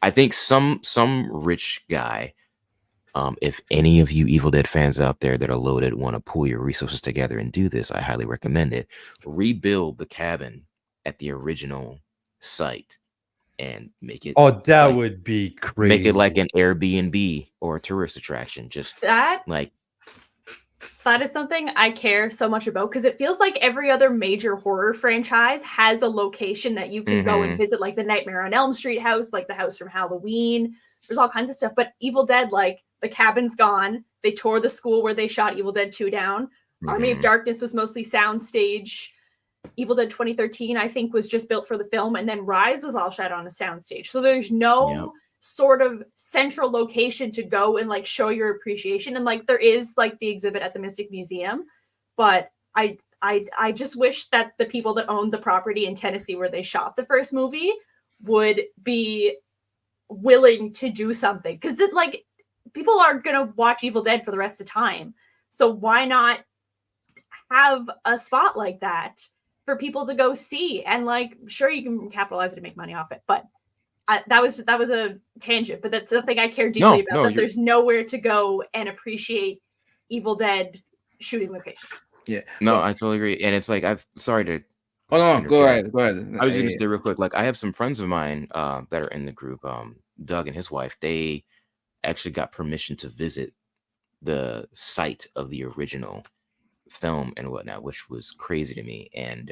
I think some rich guy. If any of you Evil Dead fans out there that are loaded want to pull your resources together and do this, I highly recommend it. Rebuild the cabin at the original site and make it Oh, that like would be make it like crazy. an Airbnb or a tourist attraction. Just That like is something I care so much about because it feels like every other major horror franchise has a location that you can go and Mhm. visit, like the Nightmare on Elm Street house, like the house from Halloween. There's all kinds of stuff. But Evil Dead, like the cabin's gone. They tore the school where they shot Evil Dead 2 down. Army of Mhm. Darkness was mostly soundstage. Evil Dead 2013, I think, was just built for the film. And then Rise was all shot on a soundstage. So there's no Yep. sort of central location to go and like show your appreciation. And like there is like the exhibit at the Mystic Museum, but I just wish that the people that owned the property in Tennessee where they shot the first movie would be willing to do something, because like people are gonna watch Evil Dead for the rest of time, so why not have a spot like that for people to go see? And like sure, you can capitalize it and make money off it, but that was a tangent, but that's something I care deeply about, No, that there's nowhere to go and appreciate Evil Dead shooting locations. Yeah. no, Well, I totally agree. And it's like sorry to oh no, go interject. ahead. Go ahead. I was gonna say real quick, like I have some friends of mine that are in the group, Doug and his wife, they actually got permission to visit the site of the original film and whatnot, which was crazy to me. And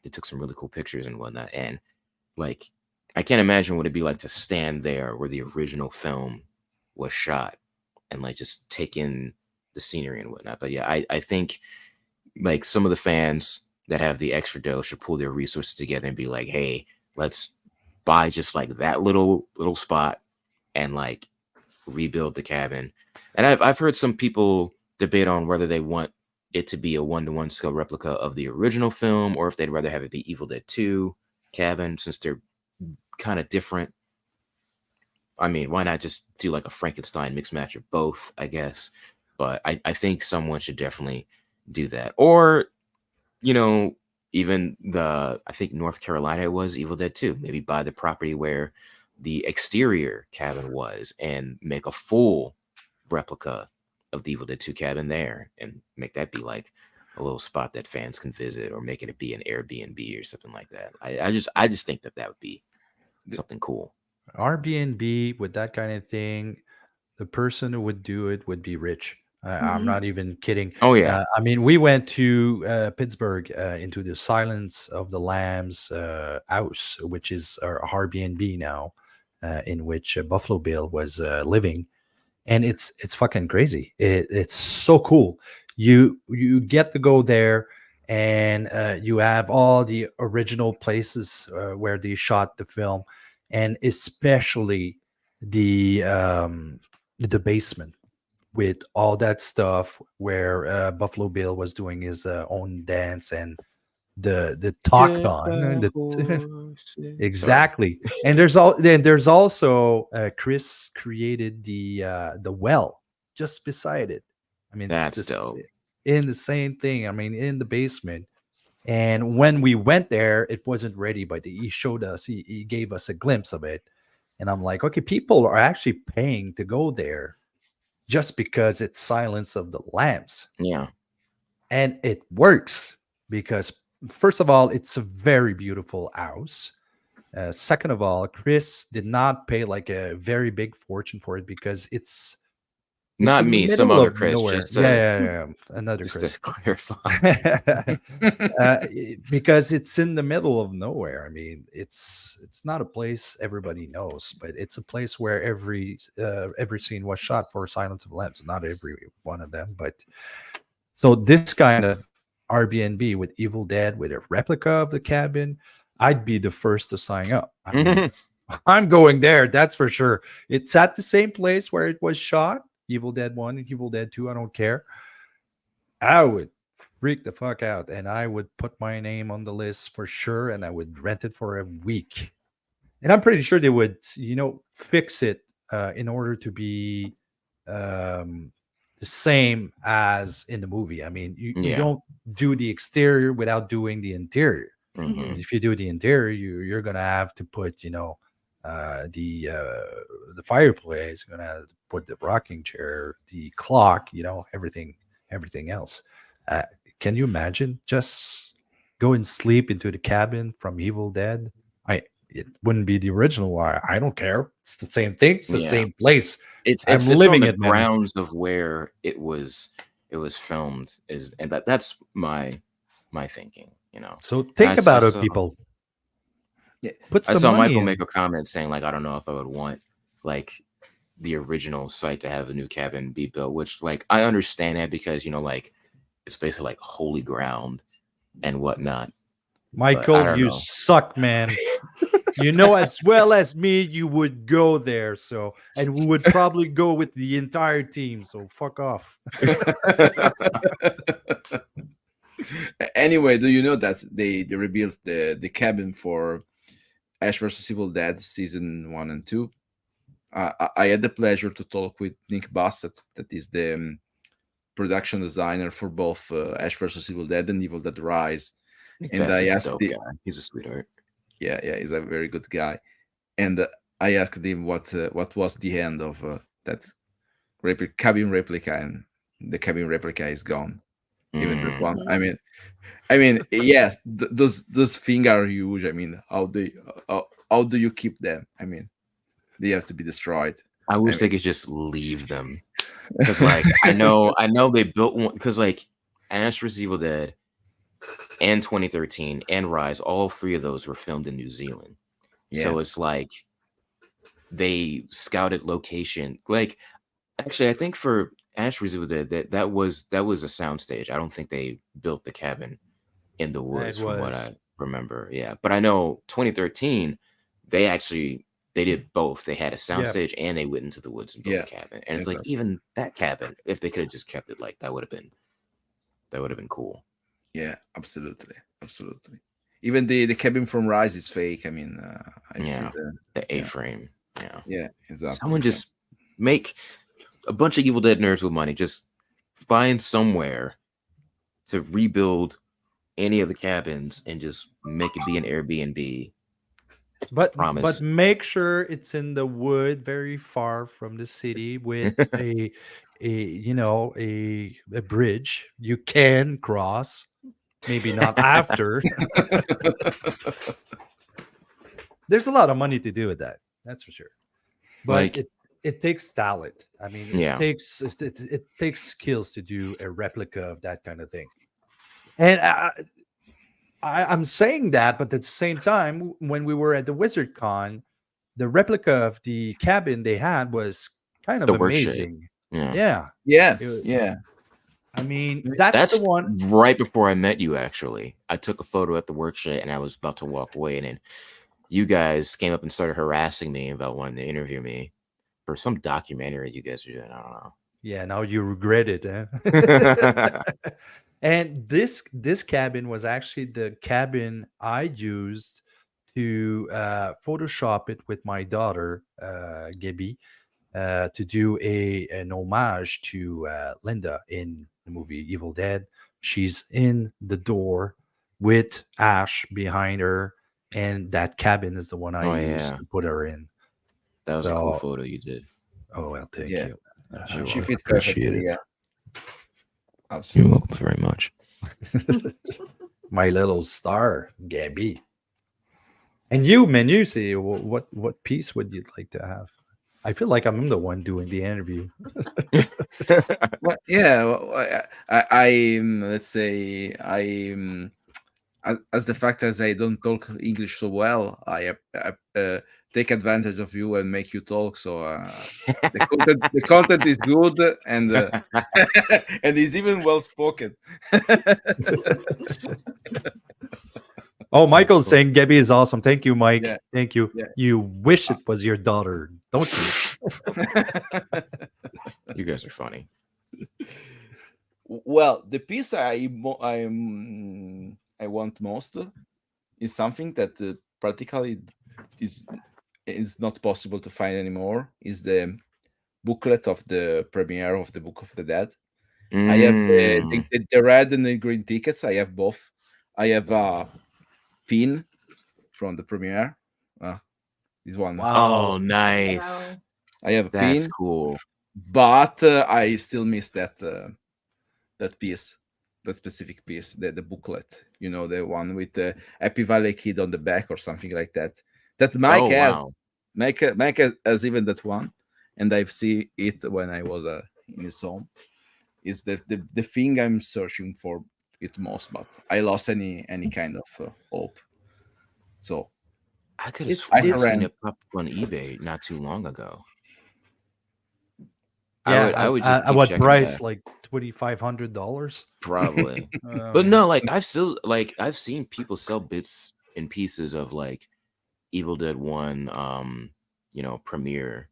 they took some really cool pictures and whatnot. And like, I can't imagine what it'd be like to stand there where the original film was shot and like just take in the scenery and whatnot. But yeah, I think like some of the fans that have the extra dough should pull their resources together and be like, hey, let's buy just like that little spot and like rebuild the cabin. And I've heard some people debate on whether they want it to be a 1-to-1 scale replica of the original film or if they'd rather have it be Evil Dead 2 cabin, since they're kind of different. I mean, why not just do like a Frankenstein mixed match of both, I guess. But I think someone should definitely do that. Or, you know, even I think North Carolina was Evil Dead 2. Maybe buy the property where the exterior cabin was and make a full replica of the Evil Dead 2 cabin there and make that be like a little spot that fans can visit, or making it be an Airbnb or something like that. I just think that would be something cool. Airbnb with that kind of thing, the person who would do it would be rich. I'm Mhm. not even kidding. Oh yeah. I mean, we went to Pittsburgh into the Silence of the Lambs house, which is our Airbnb now, in which Buffalo Bill was living, and it's fucking crazy. It's so cool. You get to go there, and you have all the original places where they shot the film, and especially the um, the basement with all that stuff where Buffalo Bill was doing his own dance, and the talk Get on back, the horses. Sorry. exactly. And there's also Kris created the well just beside it. I mean, it's That's this dope. in the same thing. I mean, in the basement. And when we went there, it wasn't ready, but he showed us. He gave us a glimpse of it, and I'm like, okay, people are actually paying to go there just because it's Silence of the Lambs. Yeah. And it works because, first of all, it's a very beautiful house. Second of all, Kris did not pay like a very big fortune for it because it's Not in the me, some middle other of Chris, nowhere. just Yeah, to yeah, yeah, yeah. Another just to Kris. clarify. Because it's in the middle of nowhere. I mean, it's not a place everybody knows, but it's a place where every scene was shot for Silence of the Lambs. Not every one of them, but So this kind of Airbnb with Evil Dead with a replica of the cabin, I'd be the first to sign up. I mean, I'm going there, that's for sure. It's at the same place where it was shot. Evil Dead 1 and Evil Dead 2, I don't care. I would freak the fuck out and I would put my name on the list for sure and I would rent it for a week. And I'm pretty sure they would, fix it in order to be the same as in the movie. I mean, you Yeah. don't do the exterior without doing the interior. Mhm. And if you do the interior, you're gonna have to put, the fireplace, you're gonna have to put the rocking chair, the clock, everything else. Uh, can you imagine just go and sleep into the cabin from Evil Dead? It wouldn't be the original. Why? I don't care. It's the same thing. It's the Yeah. same place. It's I'm it's on living the it, man. grounds of where it was filmed, and that's my thinking. So I, think I about it, saw people. Yeah. Put I some saw money Michael in. make a comment saying like, I don't know if I would want like the original site to have a new cabin be built, which like I understand that because like it's basically like holy ground and whatnot. But I Michael, don't you know. suck, man. You know as well as me, you would go there. So, and we would probably go with the entire team. So, fuck off. Anyway, do you know that they rebuilt the cabin for Ash vs Evil Dead season 1 and 2? I had the pleasure to talk with Nick Bassett, that is the production designer for both Ash vs Evil Dead and Evil Dead Rise. Nick And I Bassett's a asked dope him, guy. He's a sweetheart. yeah, he's a very good guy. And I asked him what was the end of that cabin replica, and the cabin replica is gone. Even that Mm. one. Mhm. I mean, yes, those things are huge. I mean, how do you keep them? I mean, they have to be destroyed. I I wish they mean, could just leave them because like I know they built one because like Ash vs Evil Dead and 2013 and Rise, all three of those were filmed in New Zealand. yeah, So it's like they scouted location. Like actually, I think for Ash vs Evil Dead that was a soundstage. I don't think they built the cabin in the woods It from what was. I remember. Yeah, but I know 2013 they did both. They had a Yeah. soundstage and they went into the woods and built yeah, a cabin. And it's like exactly. even that cabin, if they could have just kept it like that would have been cool. Yeah, absolutely. Even the cabin from Rise is fake. I mean, I've seen Yeah, the yeah, A-frame. Yeah, yeah, exactly. someone just make a bunch of Evil Dead nerds with money. Just find somewhere to rebuild any of the cabins and just make it be an Airbnb. But Promise. make sure it's in the wood, very far from the city, with a bridge you can cross. Maybe not after. There's a lot of money to do with that. That's for sure. But Like it takes talent. I mean, it yeah, takes skills to do a replica of that kind of thing. And I'm saying that, but at the same time, when we were at the Wizard Con, the replica of the cabin they had was kind of the work shit. amazing. Yeah. Yeah. yeah, It- yeah. I mean, that's the That's one. right before I met you, actually. I took a photo at the workshop and I was about to walk away. And then you guys came up and started harassing me about wanting to interview me for some documentary you guys are doing. I don't Yeah, now you regret it. Huh? know. And this cabin was actually the cabin I used to Photoshop it with my daughter, Gabby, to do an homage to Linda in the movie Evil Dead. She's in the door with Ash behind her, and that cabin is the one I Oh, used yeah. to put her in. That was a cool So, photo you did. oh well, thank Yeah. you. You're She welcome. fit Appreciate perfectly. it. Yeah, You're absolutely. welcome very much. My little star, Gabby. And you, man, you see what piece would you like to have? I feel like I'm the one doing the interview. Well, yeah. Let's say as the fact as I don't talk English so well, I take advantage of you and make you talk. So the content is good, and and he's even well spoken. Oh, Michael's cool. saying Gabby is awesome. Thank you, Mike. Yeah. Thank you. Yeah. You wish it was your daughter, don't you? You guys are funny. Well, the piece I want most is something that practically is not possible to find anymore. Is the booklet of the premiere of the Book of the Dead. I have the red and the green tickets. I have both. I have a pin from the premiere. This one. Wow. Oh, nice. I have a That's pin, cool. but I still miss that piece, that specific piece, the booklet. You know, the one with the Happy Valley Kid on the back or something like that. That Mike Oh, has. wow. Mike has even that one, and I've seen it when I was in his home. Is the thing I'm searching for it most, but I lost any kind of hope. So I could have It's- sworn I've it's- seen it pop up on eBay not too long ago. Yeah, I would just at keep what checking price? back. Like $2,500? Probably. But no, like I've seen people sell bits and pieces of like Evil Dead 1 premiere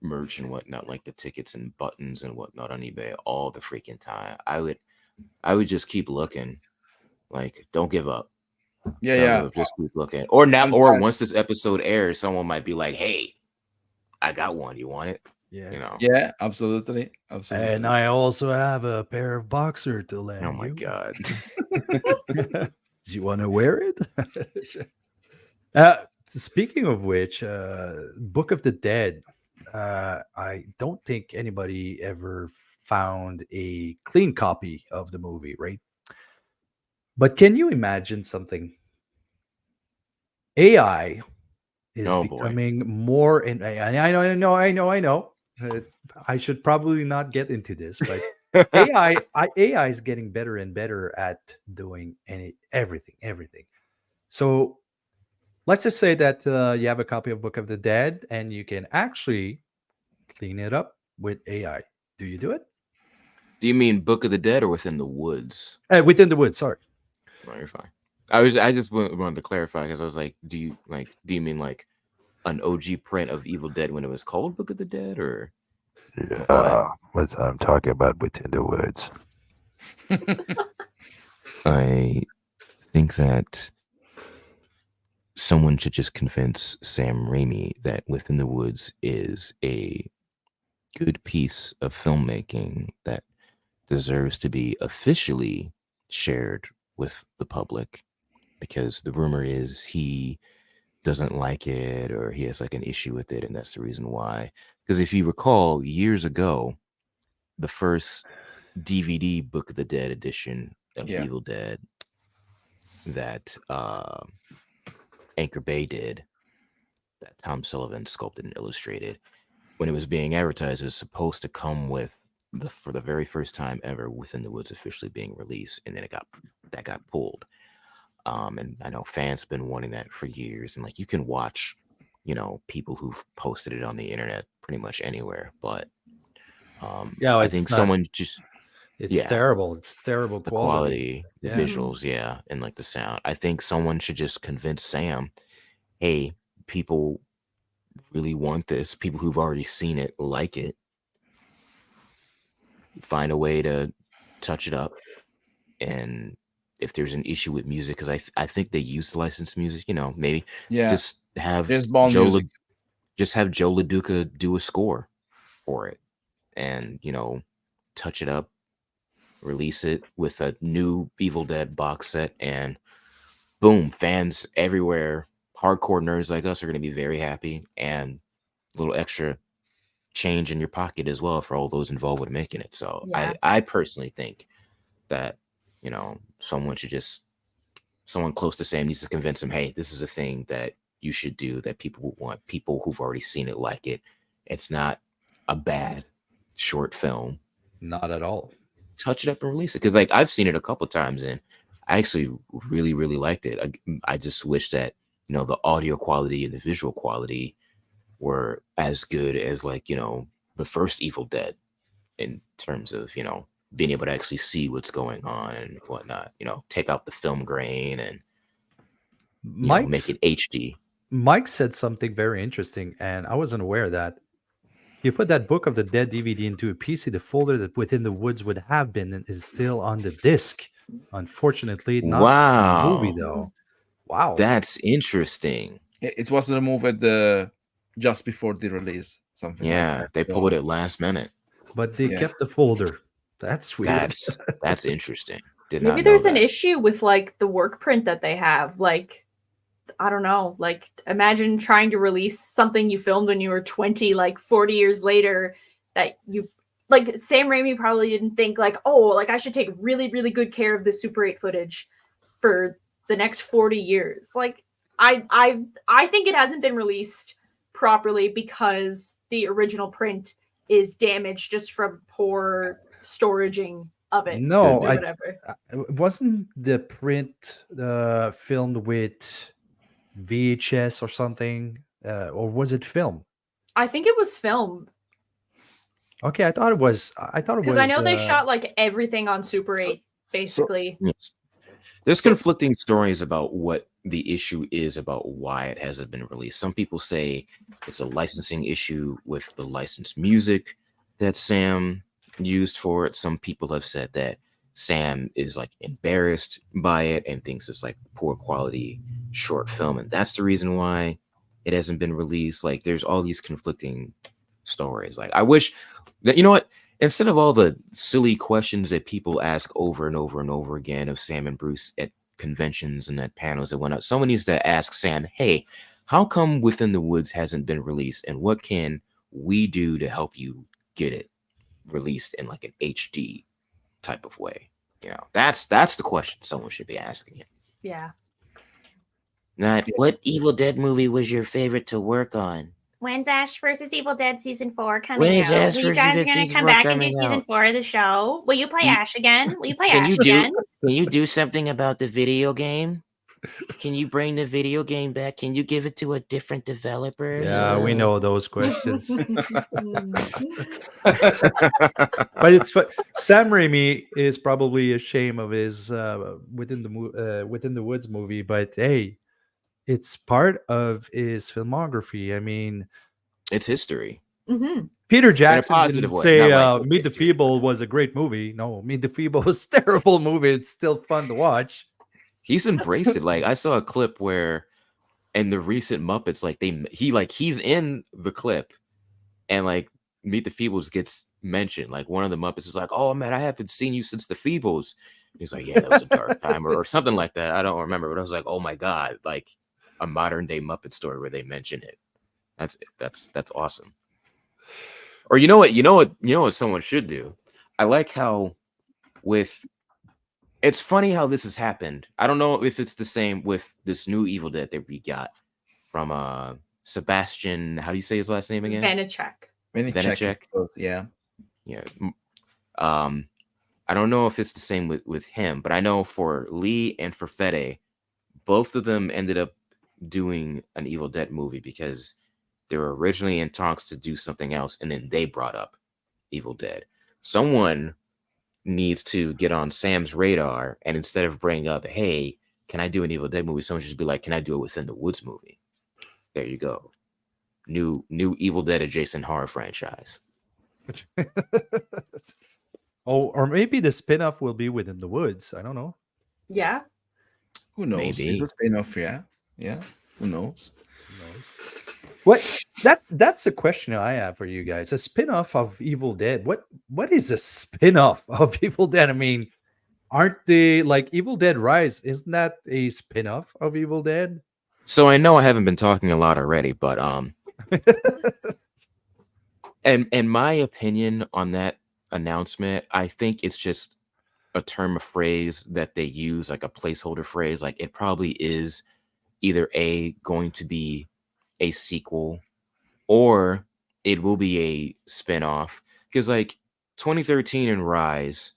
merch and whatnot, like the tickets and buttons and whatnot on eBay all the freaking time. I would just keep looking. Like, don't give up. yeah, Don't yeah. give up, just keep looking. Or now, or Sometimes- once this episode airs, someone might be like, "Hey, I got one. You want it?" Yeah. You know. Yeah, absolutely. And I also have a pair of boxer to lend Oh my you. god. Do you want to wear it? Speaking of which, Book of the Dead, I don't think anybody ever found a clean copy of the movie, right? But can you imagine something? AI is Oh, boy. becoming more, and I know. I should probably not get into this, but AI is getting better and better at doing everything. So let's just say that you have a copy of Book of the Dead and you can actually clean it up with AI. Do you do it? Do you mean Book of the Dead or Within the Woods? Within the Woods, sorry. No, you're fine. I just wanted to clarify because I was like, do you mean like an OG print of Evil Dead when it was called Book of the Dead, or What I'm talking about Within the Woods. I think that someone should just convince Sam Raimi that Within the Woods is a good piece of filmmaking that deserves to be officially shared with the public, because the rumor is he doesn't like it or he has like an issue with it, and that's the reason why. Because if you recall, years ago, the first DVD Book of the Dead edition of Yeah. Evil Dead that Anchor Bay did, that Tom Sullivan sculpted and illustrated, when it was being advertised, it was supposed to come with for the very first time ever Within the Woods officially being released, and then that got pulled. And I know fans have been wanting that for years, and like you can watch, people who've posted it on the internet pretty much anywhere. But Yeah, I it's think not- someone just It's Yeah. terrible. It's terrible the quality. quality, the Yeah. visuals, yeah, and like the sound. I think someone should just convince Sam, hey, people really want this. People who've already seen it like it. Find a way to touch it up, and if there's an issue with music, because I think they use licensed music, maybe Yeah. just have There's Bond Joe music. just have Joe LaDuca do a score for it, and touch it up, release it with a new Evil Dead box set, and boom, fans everywhere, hardcore nerds like us, are going to be very happy, and a little extra change in your pocket as well for all those involved with making it. So Yeah. I personally think that someone close to Sam needs to convince him, hey, this is a thing that you should do, that people will want, people who've already seen it like it. It's not a bad short film. Not at all. Touch it up and release it, because like I've seen it a couple times and I actually really, really liked it. I just wish that you know, the audio quality and the visual quality were as good as, like, you know, the first Evil Dead in terms of, you know, being able to actually see what's going on and whatnot, you know, take out the film grain and, you know, make it HD. Mike said something very interesting, and I wasn't aware of that. If you put that Book of the Dead DVD into a PC, the folder that Within the Woods would have been is still on the disc. Unfortunately, not the movie, Wow. though. Wow. That's interesting. It was removed just before the release, something like Yeah, that. they So, pulled it last minute. But they Yeah. kept the folder. That's weird. That's interesting. Did Maybe not know there's an that. issue with like the work print that they have. Like, I don't know. Like, imagine trying to release something you filmed when you were 20, like 40 years later, that you like. Sam Raimi probably didn't think like, oh, like I should take really, really good care of this Super 8 footage for the next 40 years. Like, I think it hasn't been released properly because the original print is damaged just from poor storaging of it. No, or whatever. wasn't the print filmed with VHS or something, or was it film? I think it was film Okay, I thought it was. because I know they shot like everything on Super 8, basically. Yes. There's conflicting stories about what the issue is about why it hasn't been released. Some people say it's a licensing issue with the licensed music that Sam used for it. Some people have said that Sam is like embarrassed by it and thinks it's like poor quality short film, and that's the reason why it hasn't been released. Like, there's all these conflicting stories. Like, I wish that, you know what, instead of all the silly questions that people ask over and over and over again of Sam and Bruce at conventions and at panels that went out, someone needs to ask Sam, hey, how come Within the Woods hasn't been released, and what can we do to help you get it released in like an HD type of way? You know, that's the question someone should be asking him. Yeah. Not, what Evil Dead movie was your favorite to work on? When's Ash versus Evil Dead season 4 coming When is out? Ash Will you versus guys Evil Dead gonna season come 4 back and do coming season out? 4 of the show? Will you play Do you- Ash again? Will you play Can Ash you do again? can you do something about the video game? Can you bring the video game back? Can you give it to a different developer? Yeah, we know those questions. Mm. But it's Sam Raimi is probably ashamed of his Within the Woods movie, but hey, it's part of his filmography. I mean, It's history. Mhm. Peter Jackson positive didn't way, say not like Meet the history. Feeble was a great movie. No, Meet the Feeble was a terrible movie. It's still fun to watch. He's embraced it. Like, I saw a clip where in the recent Muppets, like he's in the clip, and like Meet the Feebles gets mentioned. Like, one of the Muppets is like, "Oh man, I haven't seen you since the Feebles." He's like, "Yeah, that was a dark time," or something like that. I don't remember, but I was like, "Oh my god!" Like a modern day Muppet story where they mention it. That's awesome. Or you know what someone should do. I like how it's funny how this has happened. I don't know if it's the same with this new Evil Dead that we got from Sebastian. How do you say his last name again? Vanacek. Vanacek? Yeah. Yeah. I don't know if it's the same with him, but I know for Lee and for Fede, both of them ended up doing an Evil Dead movie because they were originally in talks to do something else, and then they brought up Evil Dead. Someone needs to get on Sam's radar, and instead of bringing up, hey, can I do an Evil Dead movie, someone should be like, can I do a Within the Woods movie? There you go. New Evil Dead adjacent horror franchise. Oh, or maybe the spin-off will be Within the Woods. I don't know. Yeah. Who knows? Maybe. It's a spin-off, yeah. Yeah. Who knows? What that's a question I have for you guys. A spin-off of Evil Dead. What is a spin-off of Evil Dead? I mean, aren't they like Evil Dead Rise? Isn't that a spin-off of Evil Dead? So I know I haven't been talking a lot already, but and in my opinion on that announcement, I think it's just a term of phrase that they use, like a placeholder phrase. Like, it probably is either going to be a sequel, or it will be a spin-off, because like 2013 and Rise,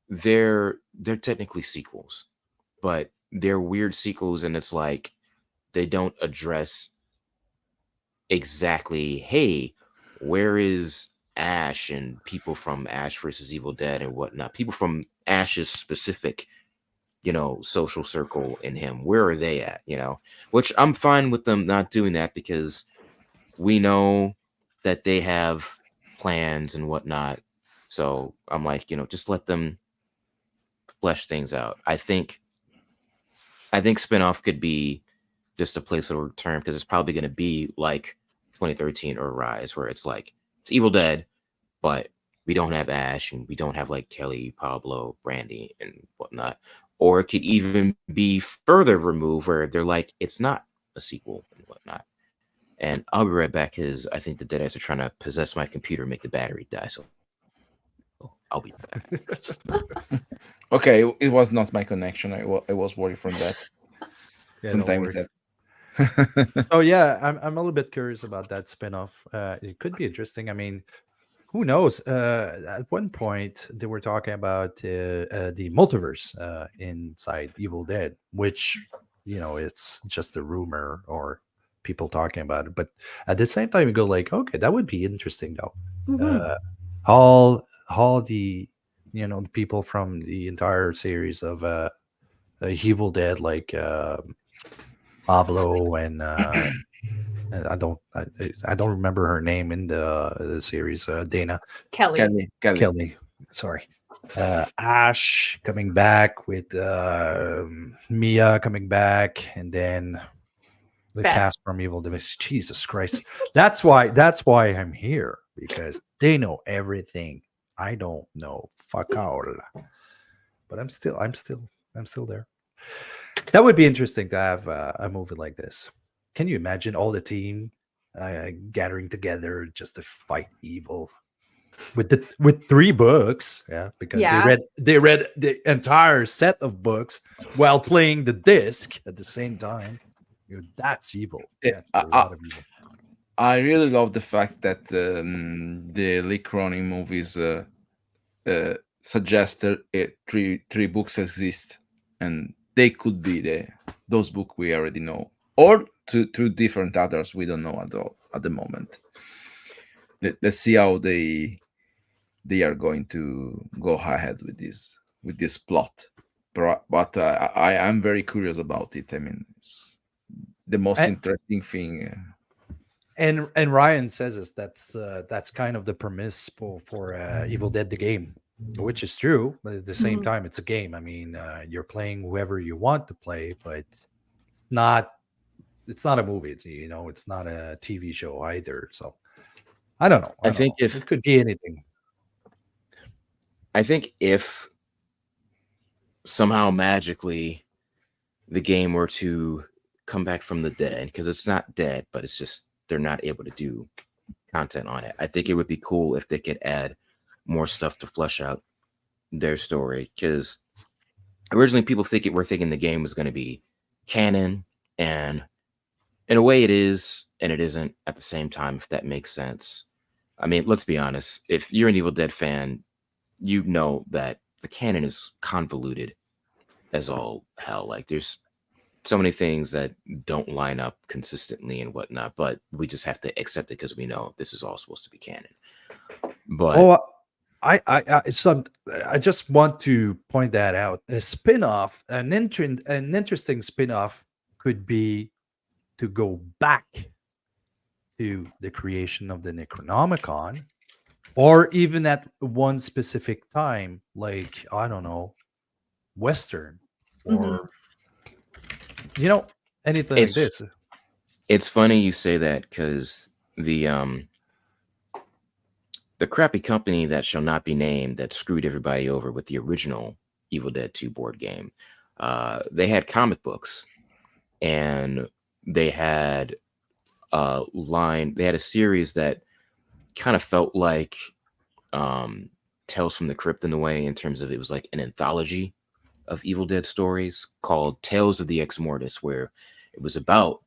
they're technically sequels, but they're weird sequels, and it's like they don't address exactly, hey, where is Ash and people from Ash versus Evil Dead and whatnot, people from Ash's specific, social circle in him, where are they at, which I'm fine with them not doing that, because we know that they have plans and whatnot. So I'm like, just let them flesh things out. I think spinoff could be just a placeholder term, because it's probably going to be like 2013 or Rise, where it's like it's Evil Dead, but we don't have Ash and we don't have like Kelly, Pablo, Brandy, and whatnot. Or it could even be further removed, where they're like, it's not a sequel and whatnot. And I'll be right back, because I think the Deadites are trying to possess my computer and make the battery die. So I'll be back. Okay, it was not my connection. I was worried from that. Yeah, don't Sometimes worry. that. So yeah, I'm a little bit curious about that spinoff. It could be interesting. I mean, who knows? At one point, they were talking about the multiverse inside Evil Dead, which it's just a rumor or people talking about it. But at the same time, you go like, okay, that would be interesting though. Mhm. All the the people from the entire series of Evil Dead, like Pablo and I don't remember her name in the series. Dana Kelly. Kelly, sorry. Ash coming back with Mia coming back, and then the Beth. cast from Evil Dead. Jesus Christ, that's why I'm here, because they know everything. I don't know fuck all, but I'm still there. That would be interesting to have a movie like this. Can you imagine all the team gathering together just to fight evil with 3 books? Yeah, because Yeah. they read the entire set of books while playing the disc at the same time. That's evil. That's a lot of evil. I really love the fact that the Lee Cronin movies suggest three books exist, and they could be those books we already know, or two different others we don't know at all at the moment. Let's see how they are going to go ahead with this plot. But I am very curious about it. I mean, it's the most And- interesting thing. And Ryan says is that's kind of the premise for Evil Dead the game, which is true, but at the same Mhm. time it's a game. I mean, you're playing whoever you want to play, but it's not a movie. It's not a TV show either. So I don't know. I think it could be anything. if somehow magically the game were to come back from the dead, because it's not dead, but it's just they're not able to do content on it. I think it would be cool if they could add more stuff to flesh out their story, because originally people were thinking the game was going to be canon, and in a way it is and it isn't at the same time, if that makes sense. I mean, let's be honest, if you're an Evil Dead fan, you know that the canon is convoluted as all hell. Like, there's so many things that don't line up consistently and whatnot, but we just have to accept it because we know this is all supposed to be canon. But I just want to point that out. A spin-off, an interesting spin-off could be to go back to the creation of the Necronomicon, or even at one specific time, like, I don't know, Western, or anything like this. it's funny you say that, because the crappy company that shall not be named that screwed everybody over with the original Evil Dead 2 board game, they had comic books, and they had a series that kind of felt like Tales from the Crypt in a way, in terms of it was like an anthology of Evil Dead stories called Tales of the Ex Mortis, where it was about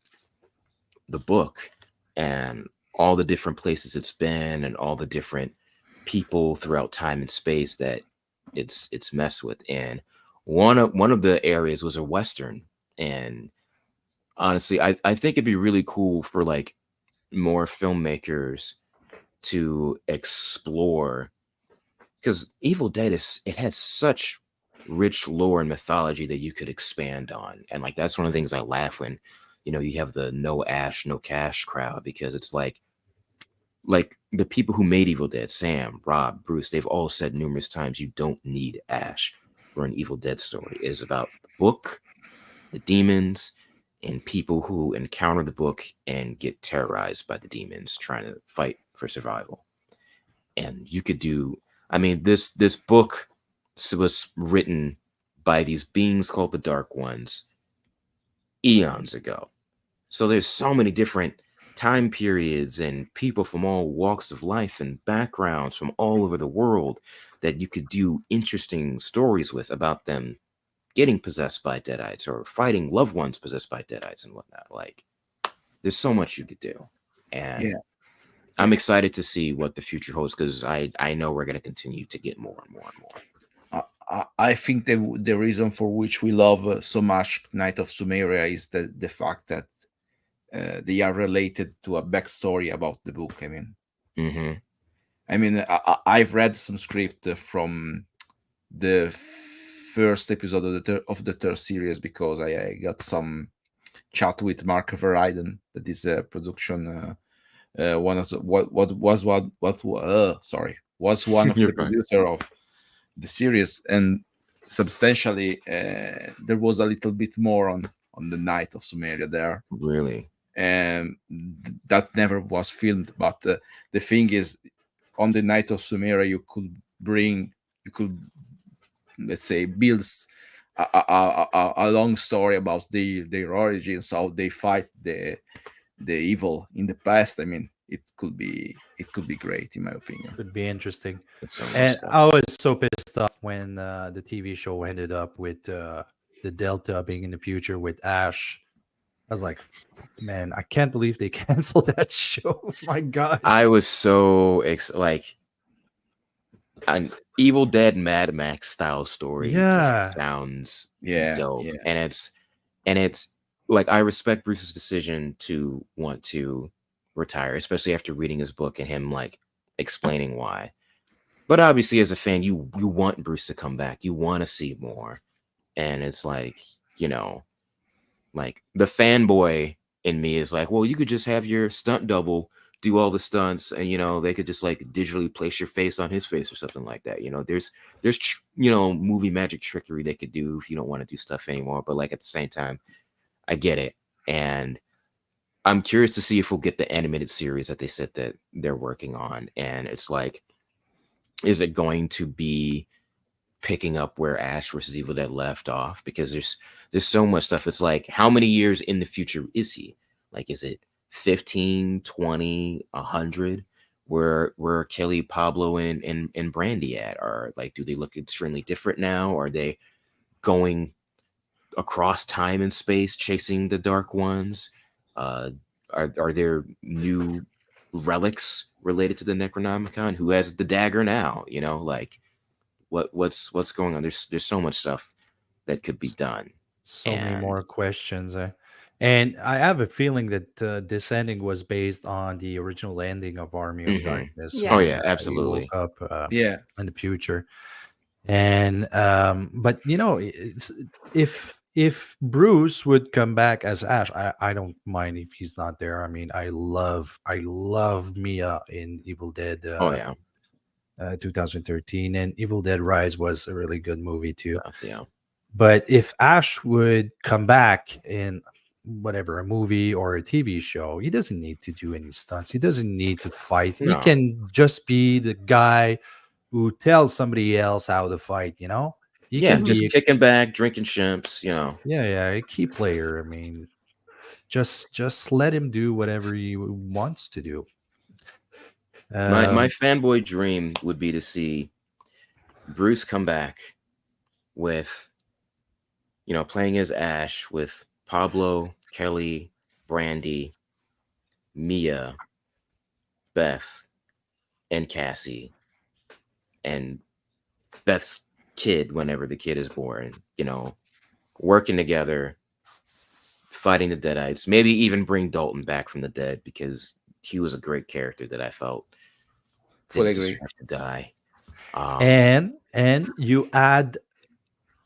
the book and all the different places it's been and all the different people throughout time and space that it's messed with. And one of the areas was a Western, and honestly, I think it'd be really cool for like more filmmakers to explore, because Evil Dead it has such rich lore and mythology that you could expand on. And like that's one of the things I laugh when, you have the no Ash, no cash crowd, because it's like the people who made Evil Dead, Sam, Rob, Bruce, they've all said numerous times you don't need Ash for an Evil Dead story. It is about the book, the demons, and people who encounter the book and get terrorized by the demons trying to fight for survival. And you could do, I mean, this book was written by these beings called the Dark Ones eons ago. So there's so many different time periods and people from all walks of life and backgrounds from all over the world that you could do interesting stories with about them getting possessed by Deadites or fighting loved ones possessed by Deadites and whatnot. Like, there's so much you could do. And Yeah. I'm excited to see what the future holds, because I know we're going to continue to get more and more and more. I think the reason for which we love so much Night of Sumeria is the fact that they are related to a backstory about the book. Mm-hmm. I've read some script from the first episode of the third series because I got some chat with Mark Verheiden, that is a production one of the, was one of You're the fine. producer of the series, and substantially there was a little bit more on the Night of Sumeria there, Really? and that never was filmed. But the thing is, on the Night of Sumeria, you could, let's say, build a long story about their origins, how they fight the evil in the past. It could be great, in my opinion. Could be interesting. That's so much And stuff. I was so pissed off when the TV show ended up with the Delta being in the future with Ash. I was like, man, I can't believe they canceled that show. My God. I was so like an Evil Dead Mad Max style story Yeah. just sounds Yeah, dope. yeah. And it's like, I respect Bruce's decision to want to retire, especially after reading his book and him like explaining why. But obviously, as a fan, you want Bruce to come back. You want to see more. And it's like, like the fanboy in me is like, well, you could just have your stunt double do all the stunts, and they could just like digitally place your face on his face or something like that. There's movie magic trickery they could do if you don't want to do stuff anymore. But like at the same time, I get it, and I'm curious to see if we'll get the animated series that they said that they're working on. And it's like, is it going to be picking up where Ash versus Evil Dead left off? Because there's so much stuff. It's like, how many years in the future is he? Like, is it 15, 20, 100? Where Kelly, Pablo, and Brandy at? Are like, do they look extremely different now? Are they going across time and space chasing the Dark Ones? Are there new relics related to the Necronomicon? Who has the dagger now? Like, what's going on? There's so much stuff that could be done. So many And- more questions. And I have a feeling that this ending was based on the original ending of Army of Mhm. Darkness. Yeah. Oh when, yeah, he absolutely. woke up Yeah, in the future. And but if Bruce would come back as Ash, I don't mind if he's not there. I love Mia in Evil Dead Oh yeah, 2013, and Evil Dead Rise was a really good movie too. yeah. But if Ash would come back in whatever, a movie or a TV show, he doesn't need to do any stunts. He doesn't need to fight. He No. can just be the guy who tells somebody else how to fight, He Yeah, can just be kicking back, drinking shimps. a key player. Just let him do whatever he wants to do. My fanboy dream would be to see Bruce come back with, playing as Ash with Pablo, Kelly, Brandy, Mia, Beth, and Cassie, and Beth's kid whenever the kid is born, working together, fighting the Deadites. Maybe even bring Dalton back from the dead, because he was a great character that I felt Fully didn't agree. deserve to die. Um, And you add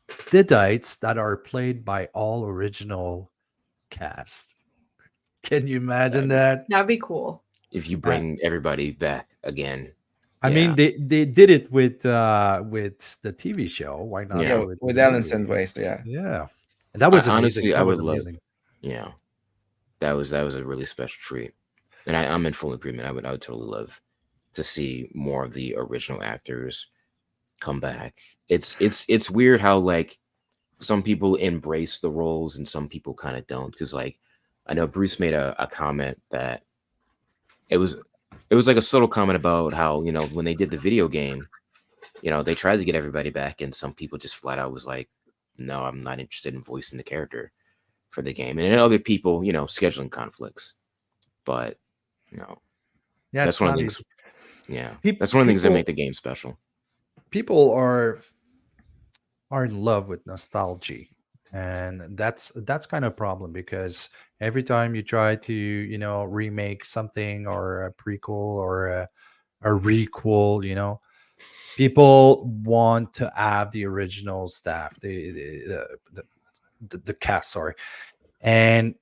Deadites that are played by all original cast. Can you imagine that? That'd be cool. if you bring everybody back again, I yeah. mean, they did it with the TV show. Why not? Yeah, do it with the Alan movie? Sandways, yeah. Yeah, and that was amazing. Honestly, I That was would love. amazing. Yeah, that was a really special treat, and I'm in full agreement. I would totally love to see more of the original actors come back. It's weird how like some people embrace the roles and some people kind of don't, because like I know Bruce made a comment that it was like a subtle comment about how, you know, when they did the video game, you know, they tried to get everybody back, and some people just flat out was like, no, I'm not interested in voicing the character for the game. And then other people, you know, scheduling conflicts. But, you know, Yeah, that's it's one of not the things. easy. Yeah. Peop- That's one of the things that people- make the game special. People are in love with nostalgia, and that's kind of a problem, because every time you try to, you know, remake something, or a prequel, or a requel, you know, people want to have the original staff, the cast, sorry. And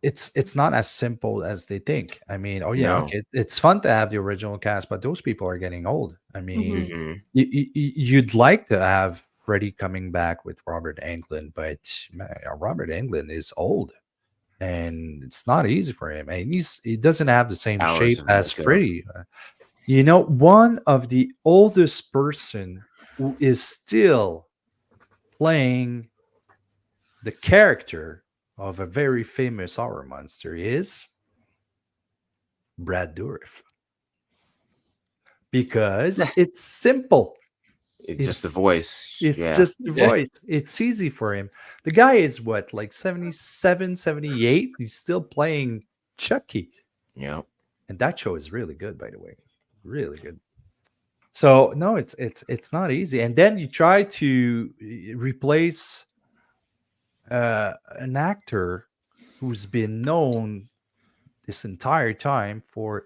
it's not as simple as they think. I mean, oh yeah, No. okay, it's fun to have the original cast, but those people are getting old. I mean, Hmm. you'd like to have Freddie coming back with Robert Englund, but man, Robert Englund is old, and it's not easy for him, and he doesn't have the same Hours shape of as makeup. Freddie. You know, one of the oldest person who is still playing the character of a very famous horror monster is Brad Dourif. Because it's simple. It's just the voice. It's Yeah. just the Yeah. voice. It's easy for him. The guy is what, like 77, 78? He's still playing Chucky. Yeah. And that show is really good, by the way. Really good. So no, it's not easy. And then you try to replace an actor who's been known this entire time for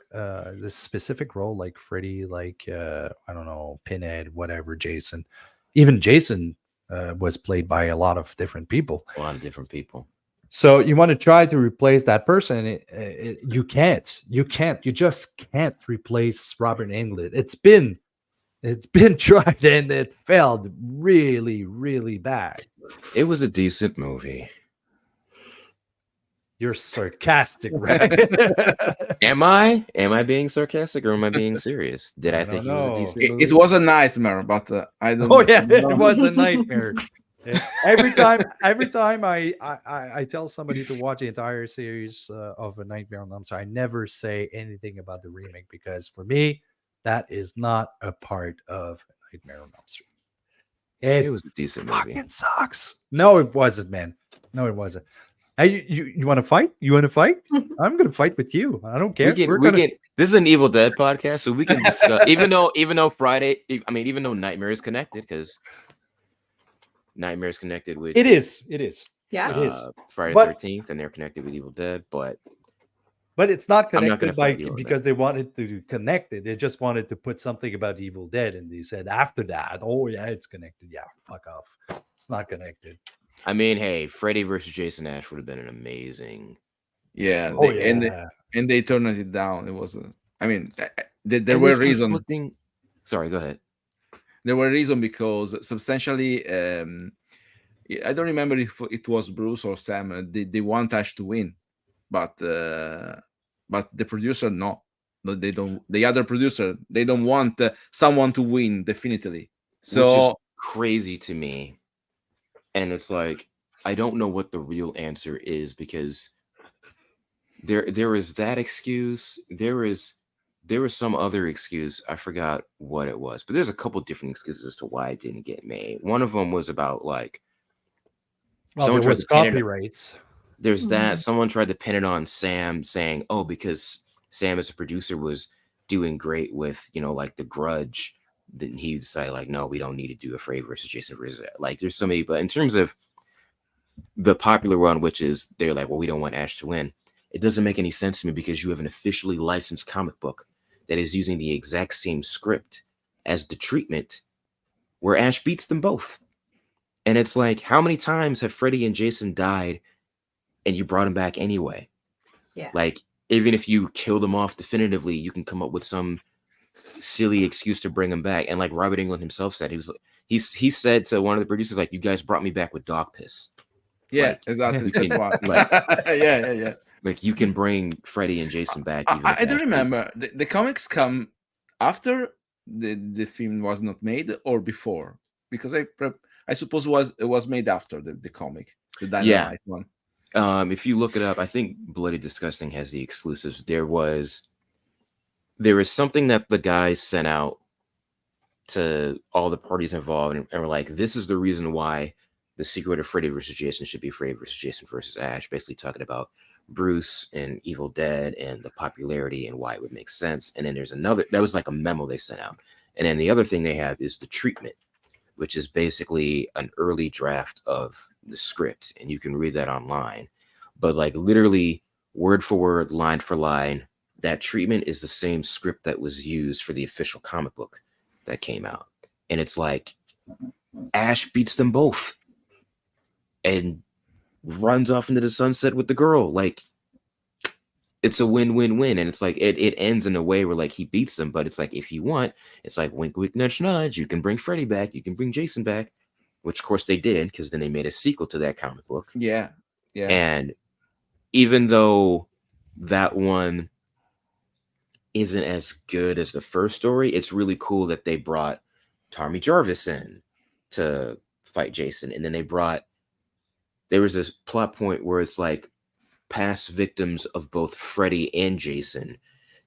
this specific role, like Freddy, like I don't know, Pinhead, whatever, Jason. Even Jason was played by a lot of different people. A lot of different people. So you want to try to replace that person, you can't. You just can't replace Robert Englund. It's been tried, and it failed really, really bad. It was a decent movie. You're sarcastic, right? Am I being sarcastic, or am I being serious? Did I, I think don't it was a know. decent It movie? was a nightmare, but I don't. Oh yeah, know. it was a nightmare. Every time I tell somebody to watch the entire series of A Nightmare on Elm Street, I never say anything about the remake, because for me, that is not a part of Nightmare on Elm Street. It was a decent movie. fucking sucks. No, it wasn't, man. No, it wasn't. Hey, you want to fight? You want to fight? I'm gonna fight with you. I don't care. We can. This is an Evil Dead podcast, so we can discuss. even though Nightmare is connected, because Nightmare is connected with It is. Yeah. It is. Friday But- the 13th, and they're connected with Evil Dead. But But it's not I'm not connected gonna fight you on that. because they wanted to connect it. They just wanted to put something about Evil Dead, and they said after that, oh yeah, it's connected. Yeah, fuck off. It's not connected. I mean, hey, Freddy versus Jason Ash would have been an amazing. Yeah, Oh they, yeah. and they turned it down. It was. I mean, there And were there's reasons. conflicting- Sorry, go ahead. There were reasons because substantially. I don't remember if it was Bruce or Sam. They want Ash to win, but the producer no. But they don't. The other producer, they don't want someone to win definitively. Which is So crazy to me. And it's like, I don't know what the real answer is, because there is that excuse. There was some other excuse. I forgot what it was, but there's a couple different excuses as to why it didn't get made. One of them was about like, Well, someone there tried was to pin it- copyrights. there's that Mhm. someone tried to pin it on Sam, saying, oh, because Sam as a producer was doing great with, you know, like The Grudge, then he decided like, no, we don't need to do a Freddy versus Jason versus, like, there's so many. But in terms of the popular one, which is they're like, well, we don't want Ash to win. It doesn't make any sense to me because you have an officially licensed comic book that is using the exact same script as the treatment where Ash beats them both. And it's like, how many times have Freddy and Jason died and you brought them back anyway? Yeah. Like, even if you kill them off definitively, you can come up with some silly excuse to bring them back. And like Robert Englund himself said, he said to one of the producers, like, you guys brought me back with dog piss. Yeah, Like, exactly. you can, Wow. like, yeah. like you can bring Freddy and Jason back. Even I if do Ash beats remember the comics come after the film was not made or before, because I suppose it was made after the comic, the Dynamite one. If you look it up, I think Bloody Disgusting has the exclusives. There is something that the guys sent out to all the parties involved, and were like, this is the reason why the secret of Freddy versus Jason should be Freddy versus Jason versus Ash, basically talking about Bruce and Evil Dead and the popularity and why it would make sense. And then there's another, that was like a memo they sent out. And then the other thing they have is the treatment, which is basically an early draft of the script. And you can read that online. But like literally word for word, line for line, that treatment is the same script that was used for the official comic book that came out. And it's like Ash beats them both and runs off into the sunset with the girl. Like, it's a win-win-win. And it's like it ends in a way where like he beats them, but it's like, if you want, it's like wink wink nudge nudge, you can bring Freddy back, you can bring Jason back, which of course they did, because then they made a sequel to that comic book. Yeah. And even though that one isn't as good as the first story, it's really cool that they brought Tommy Jarvis in to fight Jason. And then there was this plot point where it's like past victims of both Freddy and Jason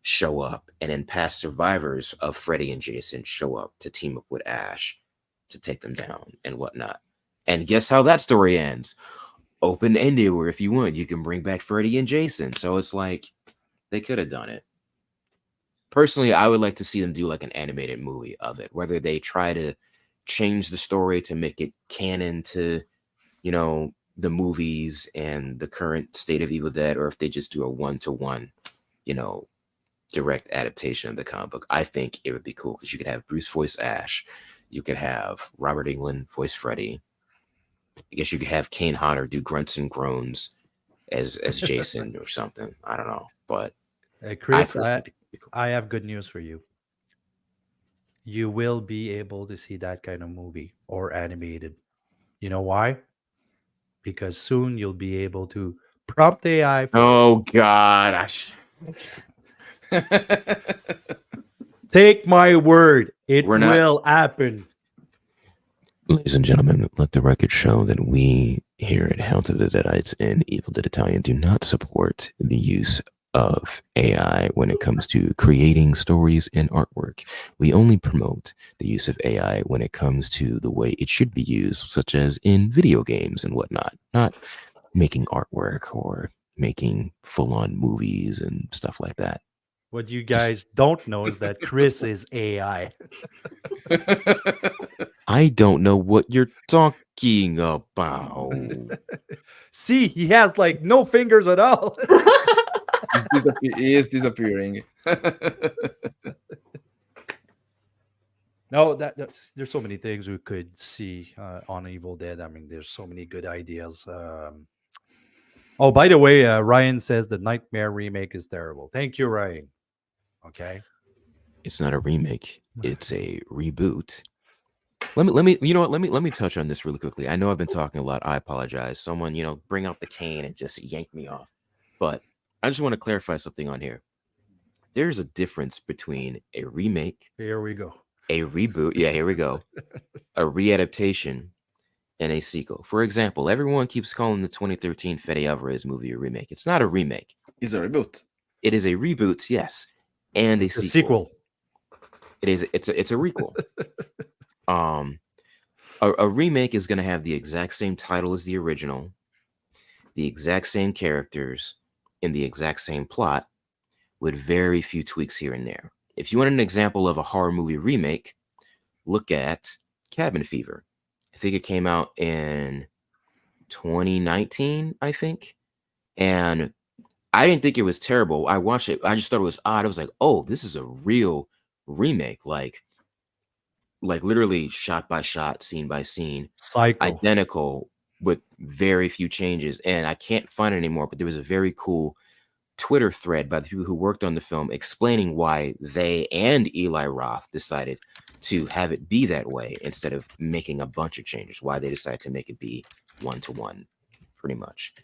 show up, and then past survivors of Freddy and Jason show up to team up with Ash to take them down and whatnot. And guess how that story ends? Open-ended, where if you want, you can bring back Freddy and Jason. So it's like, they could have done it. Personally, I would like to see them do like an animated movie of it, whether they try to change the story to make it canon to, you know, the movies and the current state of Evil Dead, or if they just do a one-to-one, you know, direct adaptation of the comic book. I think it would be cool, because you could have Bruce voice Ash, you could have Robert Englund voice Freddy. I guess you could have Kane Hodder do grunts and groans as Jason or something. I don't know, but Kris, I have good news for you. You will be able to see that kind of movie or animated. You know why? Because soon you'll be able to prompt AI. Oh God! Take my word, it We're not- will happen. Ladies and gentlemen, let the record show that we here at Hail to the Deadites and Evil Dead Italian do not support the use of AI when it comes to creating stories and artwork. We only promote the use of AI when it comes to the way it should be used, such as in video games and whatnot, not making artwork or making full-on movies and stuff like that. What you guys don't know is that Kris is AI. I don't know what you're talking about. See, he has like no fingers at all. He is disappearing. No, there's so many things we could see on Evil Dead. I mean, there's so many good ideas. Oh, by the way, Ryan says the Nightmare remake is terrible. Thank you, Ryan. Okay. It's not a remake. It's a reboot. Let me you know what? Let me touch on this really quickly. I know I've been talking a lot. I apologize. Someone, you know, bring out the cane and just yank me off. But I just want to clarify something on here. There's a difference between a remake, Here we go. a reboot, yeah, here we go, a readaptation, and a sequel. For example, everyone keeps calling the 2013 Fede Alvarez movie a remake. It's not a remake. It's a reboot. It is a reboot, yes, and a The sequel. sequel. It is. It's a requel. A remake is going to have the exact same title as the original, the exact same characters, and the exact same plot, with very few tweaks here and there. If you want an example of a horror movie remake, look at Cabin Fever. I think it came out in 2019, I think. And I didn't think it was terrible. I watched it. I just thought it was odd. I was like, oh, this is a real remake. Like literally shot by shot, scene by scene, Psycho. identical with very few changes. And I can't find it anymore, but there was a very cool Twitter thread by the people who worked on the film explaining why they and Eli Roth decided to have it be that way instead of making a bunch of changes, why they decided to make it be one-to-one, pretty much.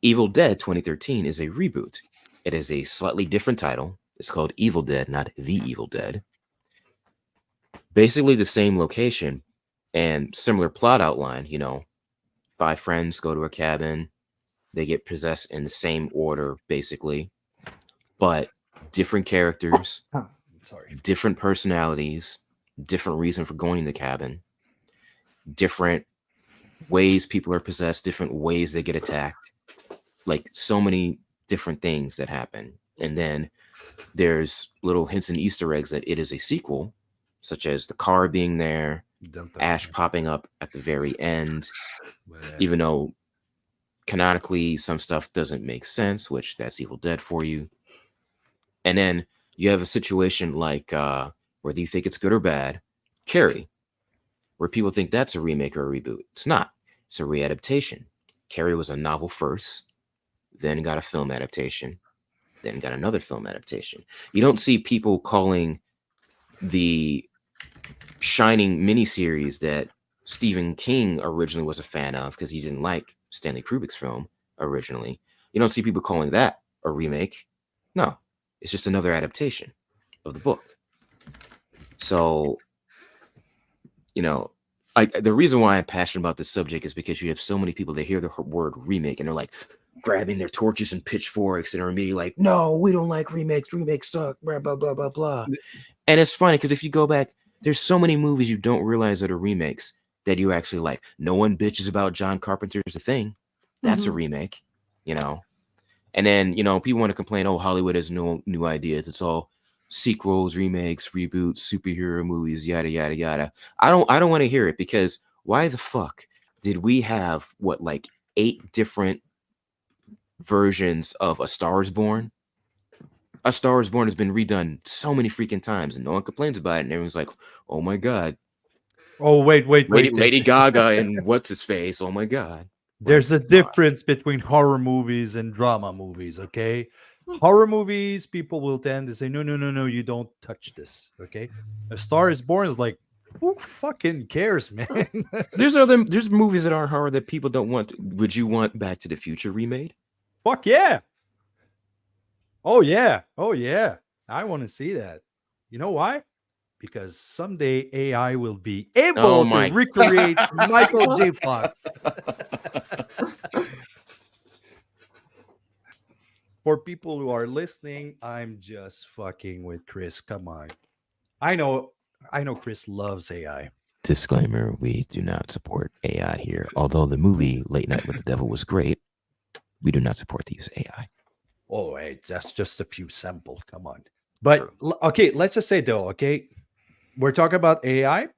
Evil Dead 2013 is a reboot. It is a slightly different title. It's called Evil Dead, not The Evil Dead. Basically the same location and similar plot outline. 5 friends go to a cabin. They get possessed in the same order, basically, but different characters, different personalities, different reason for going in the cabin, different ways people are possessed, different ways they get attacked, like so many different things that happen. And then there's little hints and Easter eggs that it is a sequel, such as the car being there, Ash popping up at the very end, even though canonically some stuff doesn't make sense, which that's Evil Dead for you. And then you have a situation like whether you think it's good or bad, Carrie, where people think that's a remake or a reboot. It's not. It's a readaptation. Carrie was a novel first, then got a film adaptation, then got another film adaptation. You don't see people calling the Shining miniseries that Stephen King originally was a fan of because he didn't like Stanley Kubrick's film originally. You don't see people calling that a remake. No, it's just another adaptation of the book. So, the reason why I'm passionate about this subject is because you have so many people that hear the word remake and they're like grabbing their torches and pitchforks and are immediately like, no, we don't like remakes. Remakes suck, blah, blah, blah, blah, blah. And it's funny because if you go back, there's so many movies you don't realize that are remakes that you actually like. No one bitches about John Carpenter's The Thing. That's a remake, And then, people want to complain, oh, Hollywood has no new ideas. It's all sequels, remakes, reboots, superhero movies, yada, yada, yada. I don't want to hear it because why the fuck did we have 8 different versions of A Star is Born? A Star is Born has been redone so many freaking times and no one complains about it. And everyone's like, oh my God. Oh, wait. Lady Gaga and what's his face? Oh my God. There's a difference between horror movies and drama movies, okay? Horror movies, people will tend to say, no, you don't touch this, okay? A Star is Born is like, who fucking cares, man? There's movies that aren't horror that people don't want. Would you want Back to the Future remade? Fuck yeah. Oh yeah. I want to see that. You know why? Because someday AI will be able to recreate Michael J. Fox. For people who are listening, I'm just fucking with Kris. Come on. I know Kris loves AI. Disclaimer, we do not support AI here. Although the movie Late Night with the Devil was great, we do not support the use of AI. Oh, wait, that's just a few sample. Come on. But okay, let's just say though, okay, we're talking about AI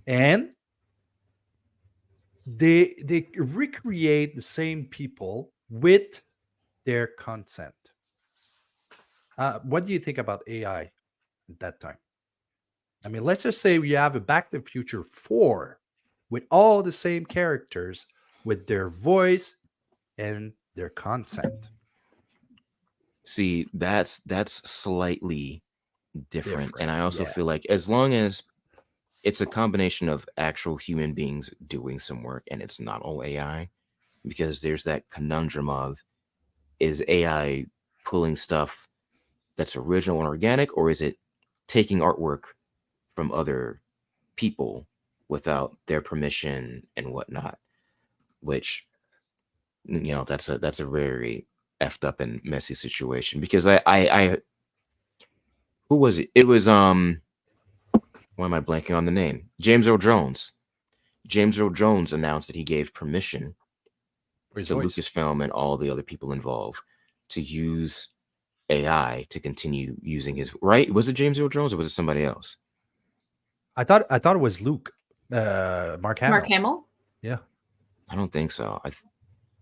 and they recreate the same people with their consent. What do you think about AI at that time? I mean, let's just say we have a Back to the Future 4 with all the same characters with their voice and their consent. See, that's slightly different. And I also feel like as long as it's a combination of actual human beings doing some work and it's not all AI, because there's that conundrum of, is AI pulling stuff that's original and organic, or is it taking artwork from other people without their permission and whatnot? Which, that's a very effed up and messy situation, because I who was it? It was why am I blanking on the name? James Earl Jones. James Earl Jones announced that he gave permission to Lucasfilm and all the other people involved to use AI to continue using his, right? Was it James Earl Jones or was it somebody else? I thought it was Luke. Mark Hamill. Mark Hamill? Yeah. I don't think so.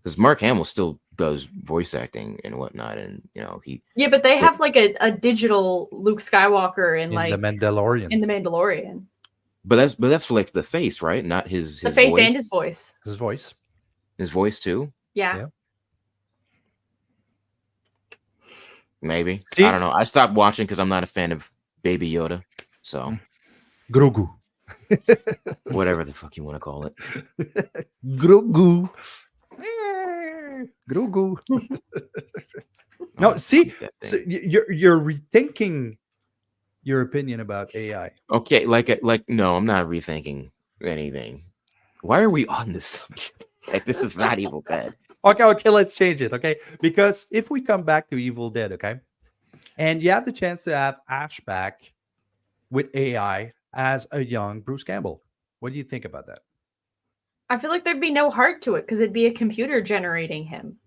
Because Mark Hamill still does voice acting and whatnot, and he. Yeah, but they have like a digital Luke Skywalker in In like the Mandalorian, in the Mandalorian. But that's for like the face, right? Not his The face voice. and his voice. his voice. His voice too. Yeah. Yeah. Maybe. See? I don't know. I stopped watching because I'm not a fan of Baby Yoda. So Grogu. whatever the fuck you want to call it. Grogu. Grogu. No, Oh, see, that so thing. you're rethinking your opinion about AI. Okay, no, I'm not rethinking anything. Why are we on this subject? Like, this is not Evil Dead. Okay, let's change it. Okay, because if we come back to Evil Dead, okay, and you have the chance to have Ash back with AI as a young Bruce Campbell, what do you think about that? I feel like there'd be no heart to it because it'd be a computer generating him.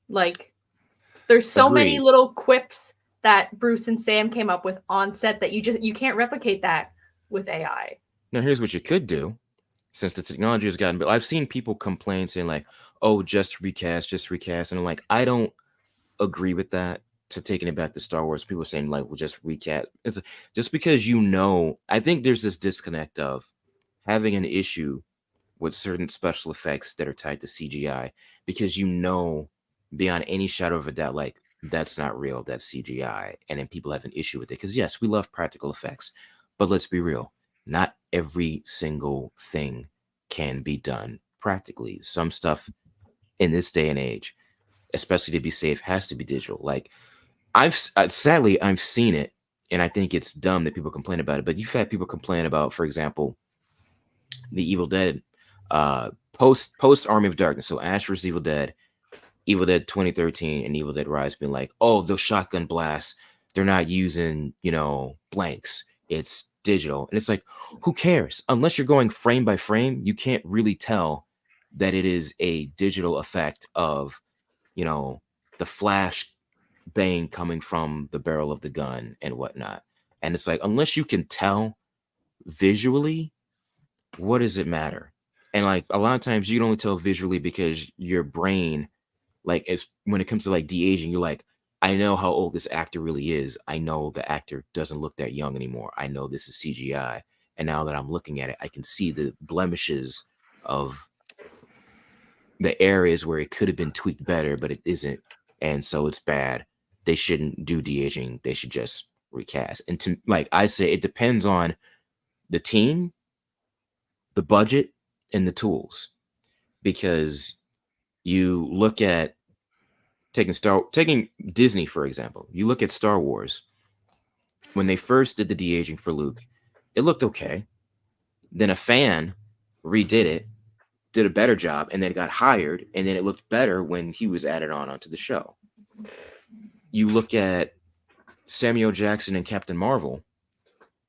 Like, there's so many Agreed. little quips that Bruce and Sam came up with on set that you can't replicate that with AI. Now, here's what you could do. Since the technology has gotten, but I've seen people complain saying like, "Oh, just recast," and I'm like, I don't agree with that. To taking it back to Star Wars, people are saying like, "Well, just recast." It's just because I think there's this disconnect of having an issue with certain special effects that are tied to CGI because beyond any shadow of a doubt, like that's not real, that's CGI, and then people have an issue with it because yes, we love practical effects, but let's be real. Not every single thing can be done practically. Some stuff in this day and age, especially to be safe, has to be digital. Like sadly, I've seen it, and I think it's dumb that people complain about it. But you've had people complain about, for example, the Evil Dead post Army of Darkness. So Ash vs. Evil Dead 2013, and Evil Dead Rise being like, oh, those shotgun blasts, they're not using blanks. It's digital. And it's like, who cares? Unless you're going frame by frame, you can't really tell that it is a digital effect of, the flash bang coming from the barrel of the gun and whatnot. And it's like, unless you can tell visually, what does it matter? And like a lot of times you can only tell visually because your brain, like when it comes to like de-aging, you're like, I know how old this actor really is. I know the actor doesn't look that young anymore. I know this is CGI. And now that I'm looking at it, I can see the blemishes of the areas where it could have been tweaked better, but it isn't. And so it's bad. They shouldn't do de-aging. They should just recast. And to like I say, it depends on the team, the budget, and the tools. Because you look at taking Disney, for example, you look at Star Wars. When they first did the de-aging for Luke, it looked okay. Then a fan redid it, did a better job, and then got hired, and then it looked better when he was added onto the show. You look at Samuel Jackson and Captain Marvel,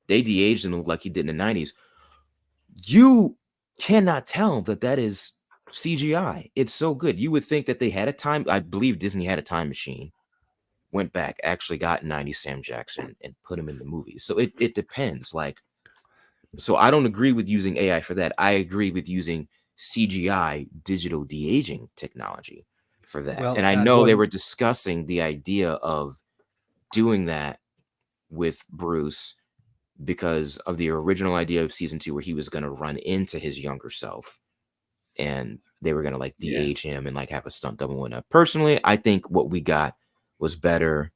they de-aged him like he did in the 90s. You cannot tell that is CGI. It's so good. You would think that they had a time. I believe Disney had a time machine, went back, actually got 90s Sam Jackson and put him in the movies. So it depends. Like, so I don't agree with using AI for that. I agree with using CGI digital de-aging technology for that. Well, and I know they going- were discussing the idea of doing that with Bruce because of the original idea of season 2 where he was going to run into his younger self and they were going to like de-age him and like have a stunt double and whatnot. Personally, I think what we got was better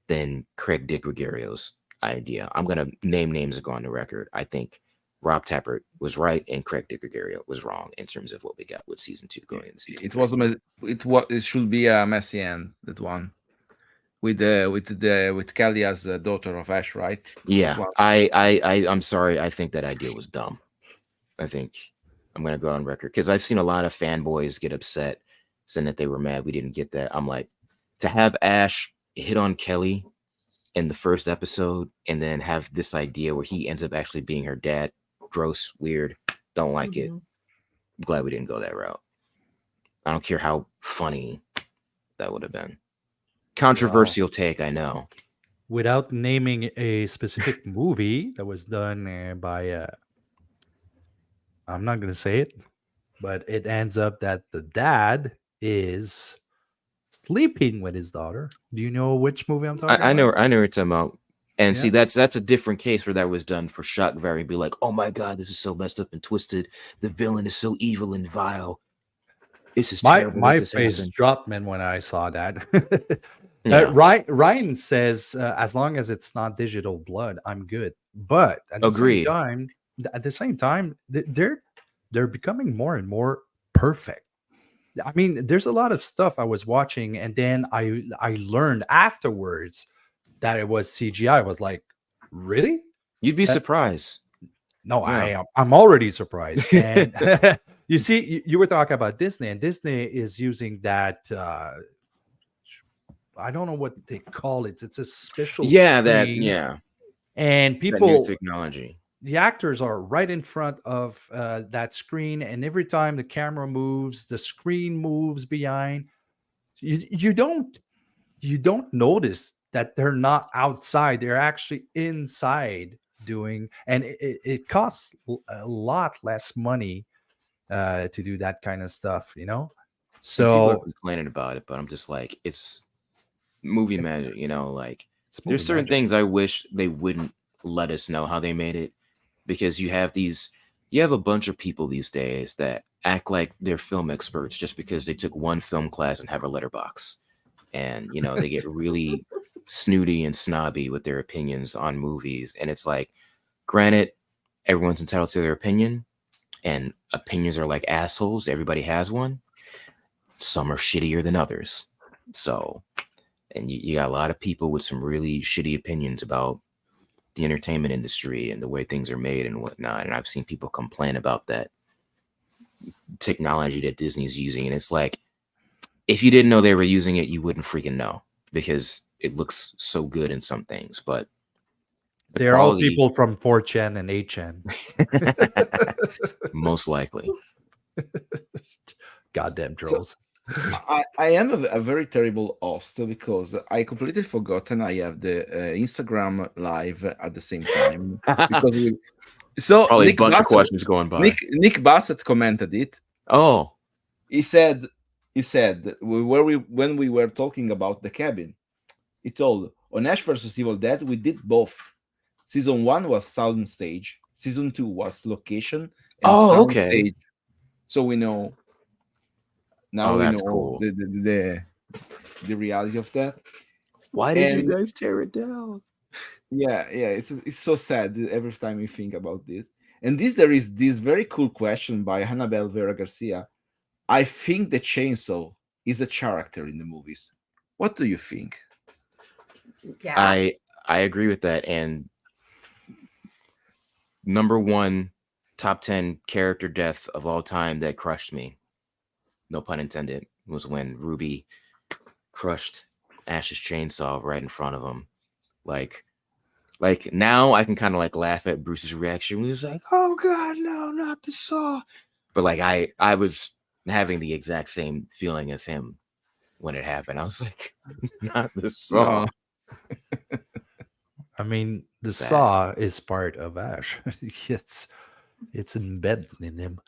than Craig DiGregorio's idea. I'm going to name names and go on the record. I think Rob Tappert was right and Craig DiGregorio was wrong in terms of what we got with season 2 going into season It 3. was it should be a messy end, that one. With Kelly as the daughter of Ash, right? Yeah, Well, I'm sorry. I think that idea was dumb. I think I'm gonna go on record because I've seen a lot of fanboys get upset saying that they were mad we didn't get that. I'm like, to have Ash hit on Kelly in the first episode and then have this idea where he ends up actually being her dad, gross, weird, don't like it. Glad we didn't go that route. I don't care how funny that would have been. Controversial take, I know. without naming a specific movie that was done by I'm not going to say it. but it ends up that the dad is sleeping with his daughter. Do you know which movie I'm talking I about? know what you're talking about. And see, Yeah. that's a different case where that was done for shock value. Be like, oh my god, this is so messed up and twisted. The villain is so evil and vile. This is terrible that My this face happened. dropped, man, when I saw that. Yeah, Ryan says, as long as it's not digital blood, I'm good. But agreed. at the same time, they're becoming more and more perfect. I mean, there's a lot of stuff I was watching, and then I learned afterwards that it was CGI. I was like, really? You'd be Uh, surprised. No, Yeah. I'm already surprised. And you see, you were talking about Disney, and Disney is using that. I don't know what they call it. It's a special Yeah, screen, and that new people, technology. the actors are right in front of that screen, and every time the camera moves, the screen moves behind. You don't notice that they're not outside; they're actually inside doing, and it costs a lot less money to do that kind of stuff, you know. And people are So complaining about it, but I'm just like, it's movie magic, like it's there's movie certain magic. things I wish they wouldn't let us know how they made it, because you have a bunch of people these days that act like they're film experts just because they took one film class and have a letterbox. And they get really snooty and snobby with their opinions on movies. And it's like, granted, everyone's entitled to their opinion, and opinions are like assholes. Everybody has one. Some are shittier than others. So, and you got a lot of people with some really shitty opinions about the entertainment industry and the way things are made and whatnot. And I've seen people complain about that technology that Disney's using. And it's like, if you didn't know they were using it, you wouldn't freaking know, because it looks so good in some things. But the They're all quality, people from 4chan and 8chan. most likely. Goddamn So trolls. I am a very terrible host because I completely forgotten I have the Instagram live at the same time because so Probably a bunch of questions going by. Nick Bassett commented it. Oh, He said when we were talking about the cabin, he told on Ash vs Evil Dead we did both. Season 1 was sound stage, season 2 was location and sound okay. stage. So we know now. Oh, We that's know cool. the reality of that. Why did you And guys tear it down? yeah, it's so sad every time we think about this. And there is this very cool question by Hannibal Vera Garcia. I think the chainsaw is a character in the movies. What do you think? Yeah. I agree with that. And number one, top 10 character death of all time that crushed me, no pun intended, was when Ruby crushed Ash's chainsaw right in front of him. Like now I can kind of like laugh at Bruce's reaction when he's like, oh god, no, not the saw. But like I was having the exact same feeling as him when it happened. I was like, not the saw. No. I mean, the Sad. saw is part of Ash. it's embedded in him.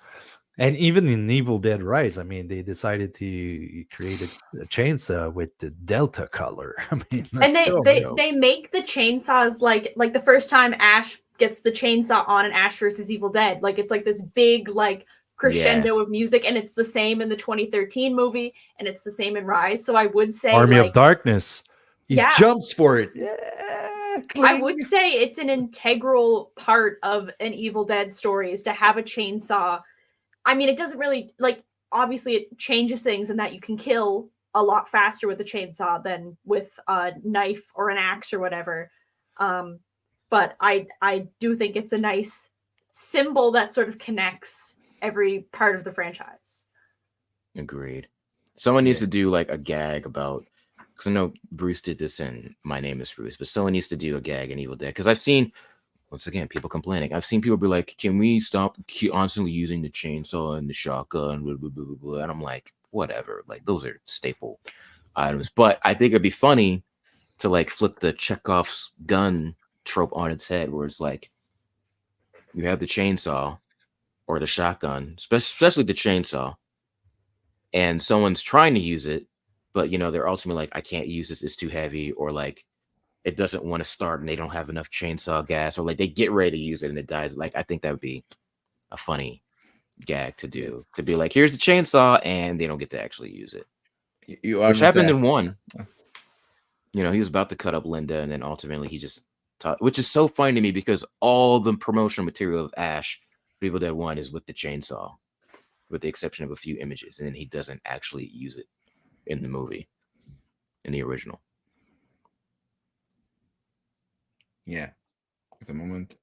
And even in Evil Dead Rise, I mean, they decided to create a chainsaw with the Delta color. I mean, And let's go. they make the chainsaws like the first time Ash gets the chainsaw on an Ash versus Evil Dead, like it's like this big like crescendo Yes. of music, and it's the same in the 2013 movie, and it's the same in Rise. So I would say Army like, of Darkness. He Yeah. jumps for it. Yeah, I cling. would say it's an integral part of an Evil Dead story is to have a chainsaw. I mean, it doesn't really like obviously it changes things in that you can kill a lot faster with a chainsaw than with a knife or an axe or whatever. But I do think it's a nice symbol that sort of connects every part of the franchise. Agreed. Someone needs to do like a gag about, because I know Bruce did this in My Name is Bruce, but someone needs to do a gag in Evil Dead. Because I've seen, once again, people complaining. I've seen people be like, can we stop constantly using the chainsaw and the shotgun? Blah, blah, blah, blah, blah. And I'm like, whatever. Like, those are staple items. But I think it'd be funny to like flip the Chekhov's gun trope on its head, where it's like, you have the chainsaw, or the shotgun, especially the chainsaw, and someone's trying to use it, but they're ultimately like, I can't use this, it's too heavy, or like it doesn't want to start and they don't have enough chainsaw gas, or like they get ready to use it and it dies. Like, I think that would be a funny gag to do, to be like, here's the chainsaw, and they don't get to actually use it. You are Which not happened that- in one. He was about to cut up Linda, and then ultimately he just taught, which is so funny to me because all the promotional material of Ash for Evil Dead 1 is with the chainsaw, with the exception of a few images, and then he doesn't actually use it in the movie, in the original. Yeah. At the moment.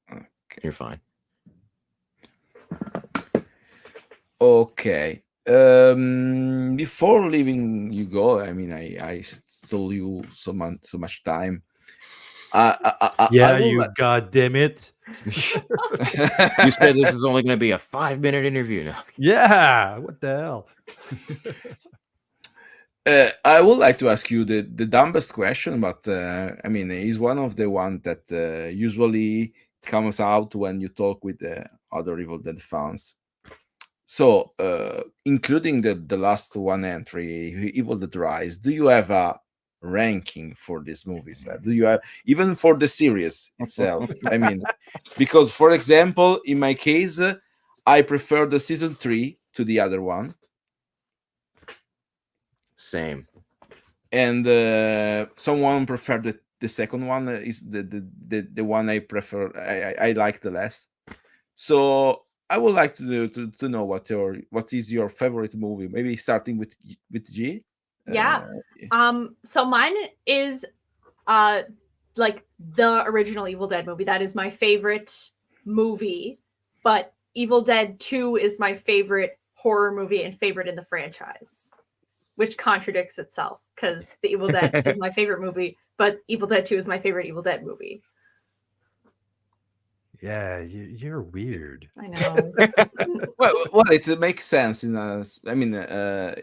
You're fine. Okay. Before leaving you go, I mean, I stole you so much time. Yeah, I will you goddamn it. You said this is only going to be a 5-minute interview now. Yeah, what the hell? I would like to ask you the dumbest question, but I mean, it's one of the ones that usually comes out when you talk with other Evil Dead fans. So, including the last one entry, Evil Dead Rise, do you have a ranking for these movies? Do you have, even for the series itself? I mean, because, for example, in my case, I prefer the season 3 to the other one. Same. And someone preferred the second one, is the one I prefer. I like the less. So I would like to know what is your favorite movie. Maybe starting with G. Yeah. So mine is like the original Evil Dead movie. That is my favorite movie. But Evil Dead 2 is my favorite horror movie and favorite in the franchise, which contradicts itself because The Evil Dead is my favorite movie, but Evil Dead 2 is my favorite Evil Dead movie. Yeah, you're weird. I know. Well, it makes sense. I mean,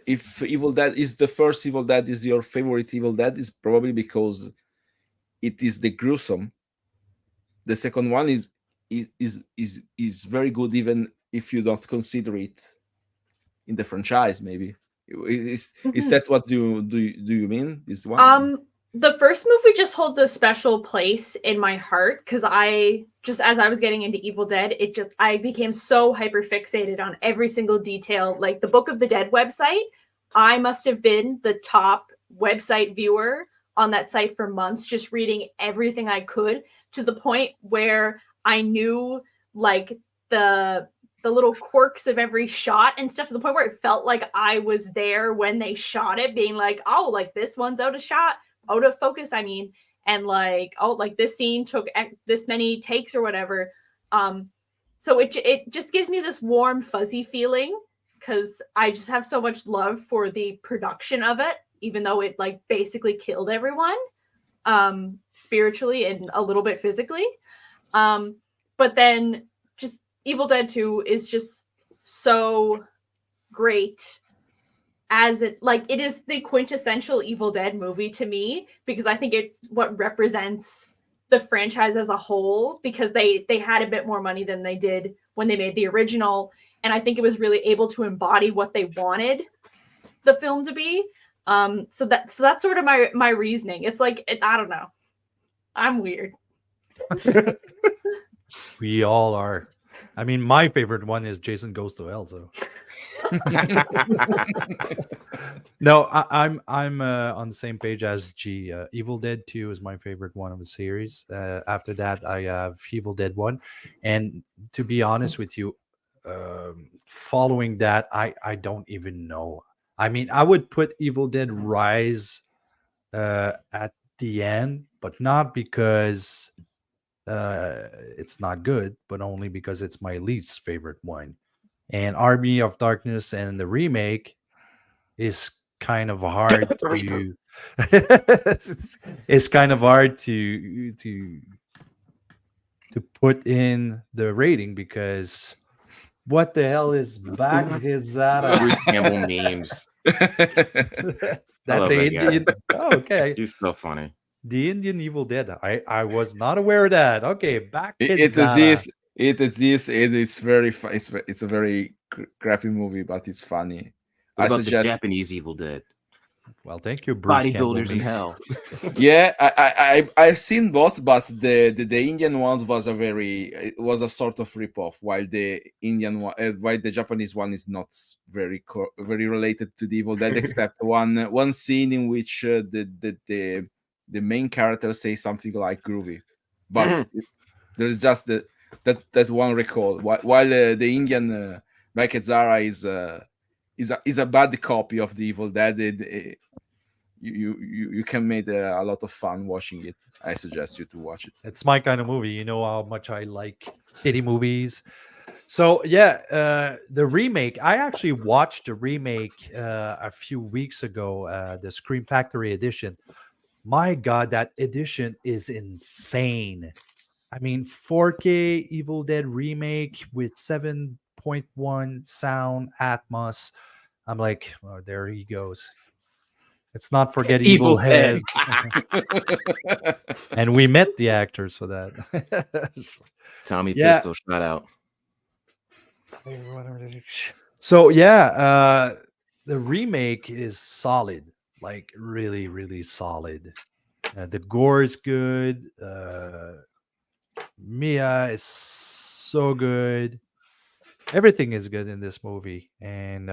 if Evil Dead is the first Evil Dead is your favorite Evil Dead, is probably because it is the gruesome. The second one is very good, even if you don't consider it in the franchise. Maybe is that what do you mean? This one? The first movie just holds a special place in my heart because as I was getting into Evil Dead, I became so hyper fixated on every single detail. Like the Book of the Dead website, I must have been the top website viewer on that site for months, just reading everything I could, to the point where I knew like the little quirks of every shot and stuff, to the point where it felt like I was there when they shot it, being like, oh, like this one's out of focus, I mean, and like, oh, like this scene took this many takes or whatever. So it just gives me this warm, fuzzy feeling because I just have so much love for the production of it, even though it like basically killed everyone, spiritually and a little bit physically. But then just Evil Dead 2 is just so great, as it is the quintessential Evil Dead movie to me, because I think it's what represents the franchise as a whole, because they had a bit more money than they did when they made the original, and I think it was really able to embody what they wanted the film to be. So that's sort of my reasoning. It's like I don't know, I'm weird. We all are. I mean, my favorite one is Jason Goes to Hell. So no, I'm on the same page as G. Evil Dead 2 is my favorite one of the series. After that, I have Evil Dead 1, and to be honest with you, following that, I don't even know. I mean, I would put Evil Dead Rise at the end, but not because it's not good, but only because it's my least favorite one. And Army of Darkness and the remake is kind of hard to it's kind of hard to put in the rating, because what the hell is back Rizada? Bruce Campbell memes. That's love a that guy. Indian. Oh, okay. He's so funny. The Indian Evil Dead. I was not aware of that. Okay, back It Rizada. is It's very it's a very crappy movie, but it's funny. What I about the suggest. Japanese Evil Dead? Well, thank you, Bruce Campbell. Bodybuilders in Meeks. hell. Yeah, I've seen both, but the Indian ones was it was a sort of ripoff, while the while the Japanese one is not very related to the Evil Dead, except one scene in which the main character says something like groovy, but there is just that one recall. While the Indian Mike Zara is a bad copy of the Evil Dead. You can make a lot of fun watching it. I suggest you to watch it. It's my kind of movie. You know how much I like kitty movies. So yeah, the remake. I actually watched the remake a few weeks ago, the Scream Factory edition. My God, that edition is insane. I mean, 4K Evil Dead remake with 7.1 sound Atmos. I'm like, oh, there he goes. Let's not forget Evil Head. And we met the actors for that. Tommy Yeah. Pistol shout out. So yeah, the remake is solid, like really, really solid. The gore is good. Mia is so good. Everything is good in this movie, and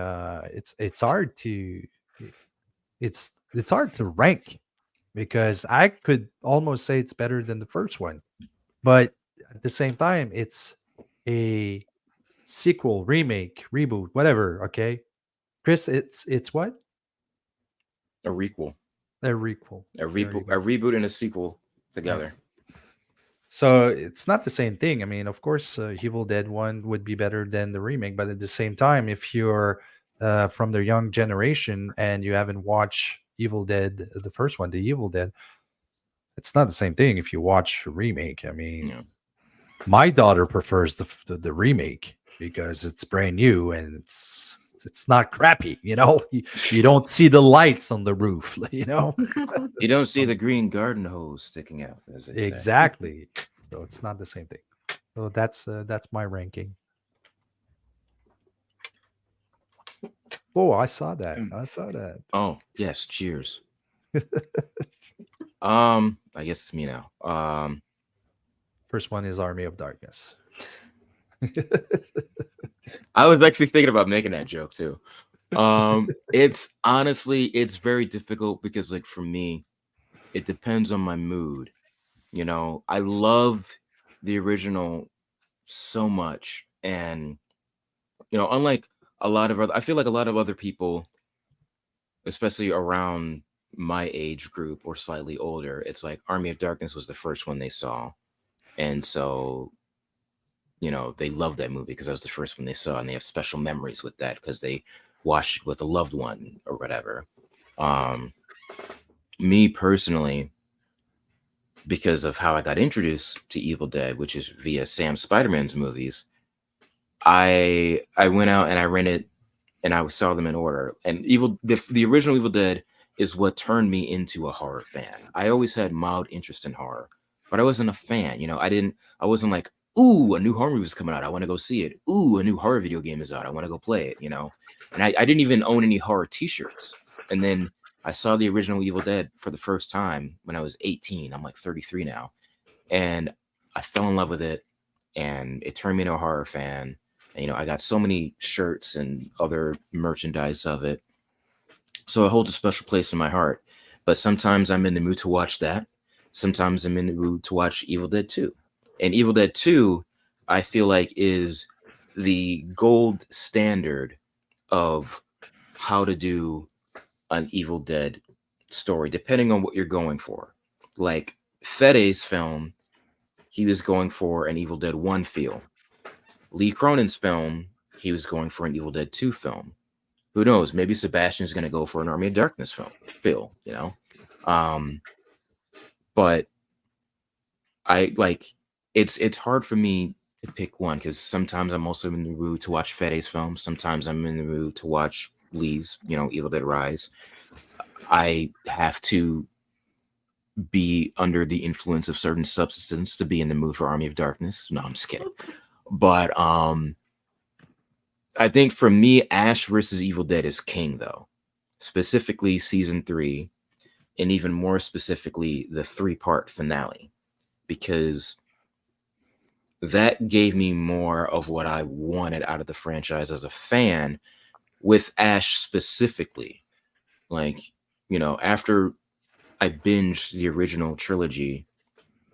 it's hard to it's hard to rank because I could almost say it's better than the first one, but at the same time, it's a sequel, remake, reboot, whatever. Okay, Chris, it's what? A requel. A requel. A reboot and a sequel together. So it's not the same thing. I mean, of course, Evil Dead 1 would be better than the remake, but at the same time, if you're from the young generation and you haven't watched Evil Dead, the first one, the Evil Dead, it's not the same thing if you watch a remake. I mean, Yeah. my daughter prefers the remake because it's brand new and it's not crappy, you know. You don't see the lights on the roof, you know. You don't see the green garden hose sticking out, as they say. Exactly. So it's not the same thing. So that's my ranking. Oh, I saw that. I saw that. Oh, yes, cheers. I guess it's me now. First one is Army of Darkness. I was actually thinking about making that joke too. It's honestly, it's very difficult because, like, for me, it depends on my mood. You know, I love the original so much, and you know, unlike a lot of other, I feel like a lot of other people, especially around my age group or slightly older, it's like Army of Darkness was the first one they saw, and so you know they love that movie because that was the first one they saw, and they have special memories with that because they watched it with a loved one or whatever. Me personally, because of how I got introduced to Evil Dead, which is via Sam Spider-Man's movies, I went out and I rented and I saw them in order. And the original Evil Dead is what turned me into a horror fan. I always had mild interest in horror, but I wasn't a fan. You know, I wasn't like, ooh, a new horror movie is coming out, I want to go see it. Ooh, a new horror video game is out, I want to go play it, you know? And I didn't even own any horror t-shirts. And then I saw the original Evil Dead for the first time when I was 18. I'm like 33 now. And I fell in love with it, and it turned me into a horror fan. And, you know, I got so many shirts and other merchandise of it. So it holds a special place in my heart. But sometimes I'm in the mood to watch that. Sometimes I'm in the mood to watch Evil Dead 2. And Evil Dead 2, I feel like, is the gold standard of how to do an Evil Dead story, depending on what you're going for. Like Fede's film, he was going for an Evil Dead 1 feel. Lee Cronin's film, he was going for an Evil Dead 2 film. Who knows? Maybe Sebastian's going to go for an Army of Darkness feel, you know? But I like, it's hard for me to pick one because sometimes I'm also in the mood to watch Fede's film. Sometimes I'm in the mood to watch Lee's, you know, Evil Dead Rise. I have to be under the influence of certain substances to be in the mood for Army of Darkness. No, I'm just kidding. But I think for me, Ash versus Evil Dead is king, though. Specifically, season 3, and even more specifically, the 3-part finale, because that gave me more of what I wanted out of the franchise as a fan, with Ash specifically. Like, after I binged the original trilogy,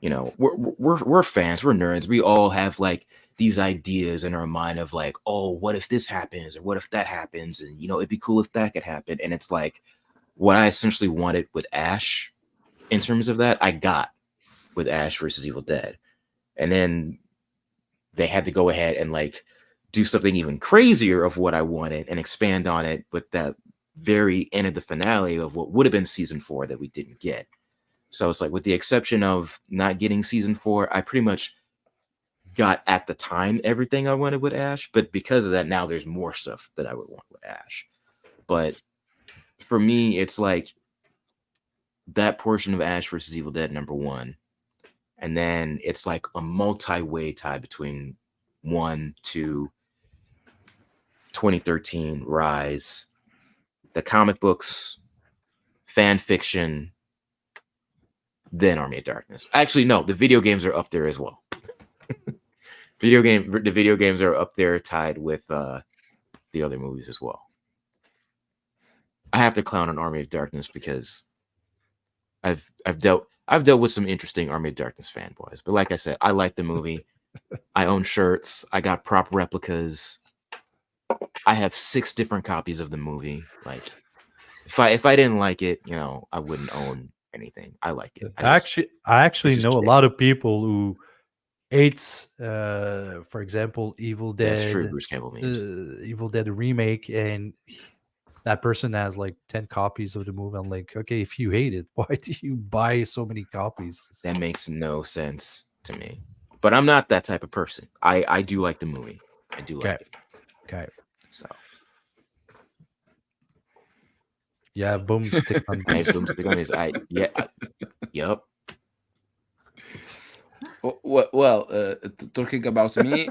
we're fans, we're nerds. We all have like these ideas in our mind of like, oh, what if this happens, or what if that happens, and it'd be cool if that could happen. And it's like what I essentially wanted with Ash in terms of that, I got with Ash versus Evil Dead. And then they had to go ahead and like do something even crazier of what I wanted and expand on it with that very end of the finale of what would have been season 4 that we didn't get. So it's like, with the exception of not getting season 4, I pretty much got at the time everything I wanted with Ash. But because of that, now there's more stuff that I would want with Ash. But for me, it's like that portion of Ash versus Evil Dead #1. And then it's like a multi-way tie between 1, 2, 2013, Rise, the comic books, fan fiction, then Army of Darkness. Actually, no, the video games are up there as well. The video games are up there tied with the other movies as well. I have to clown on Army of Darkness because I've dealt with some interesting Army of Darkness fanboys. But like I said, I like the movie. I own shirts. I got prop replicas. I have 6 different copies of the movie. Like, if I didn't like it, I wouldn't own anything. I like it. I actually just know a true. lot of people who hates, for example, Evil That's true. Dead, Bruce Campbell memes. Evil Dead remake, and that person has like 10 copies of the movie. I'm like, okay, if you hate it, why do you buy so many copies? That makes no sense to me. But I'm not that type of person. I do like the movie. I do like it. Okay. So Yeah, boomstick on I this. boomstick on his. Yep. Talking about me,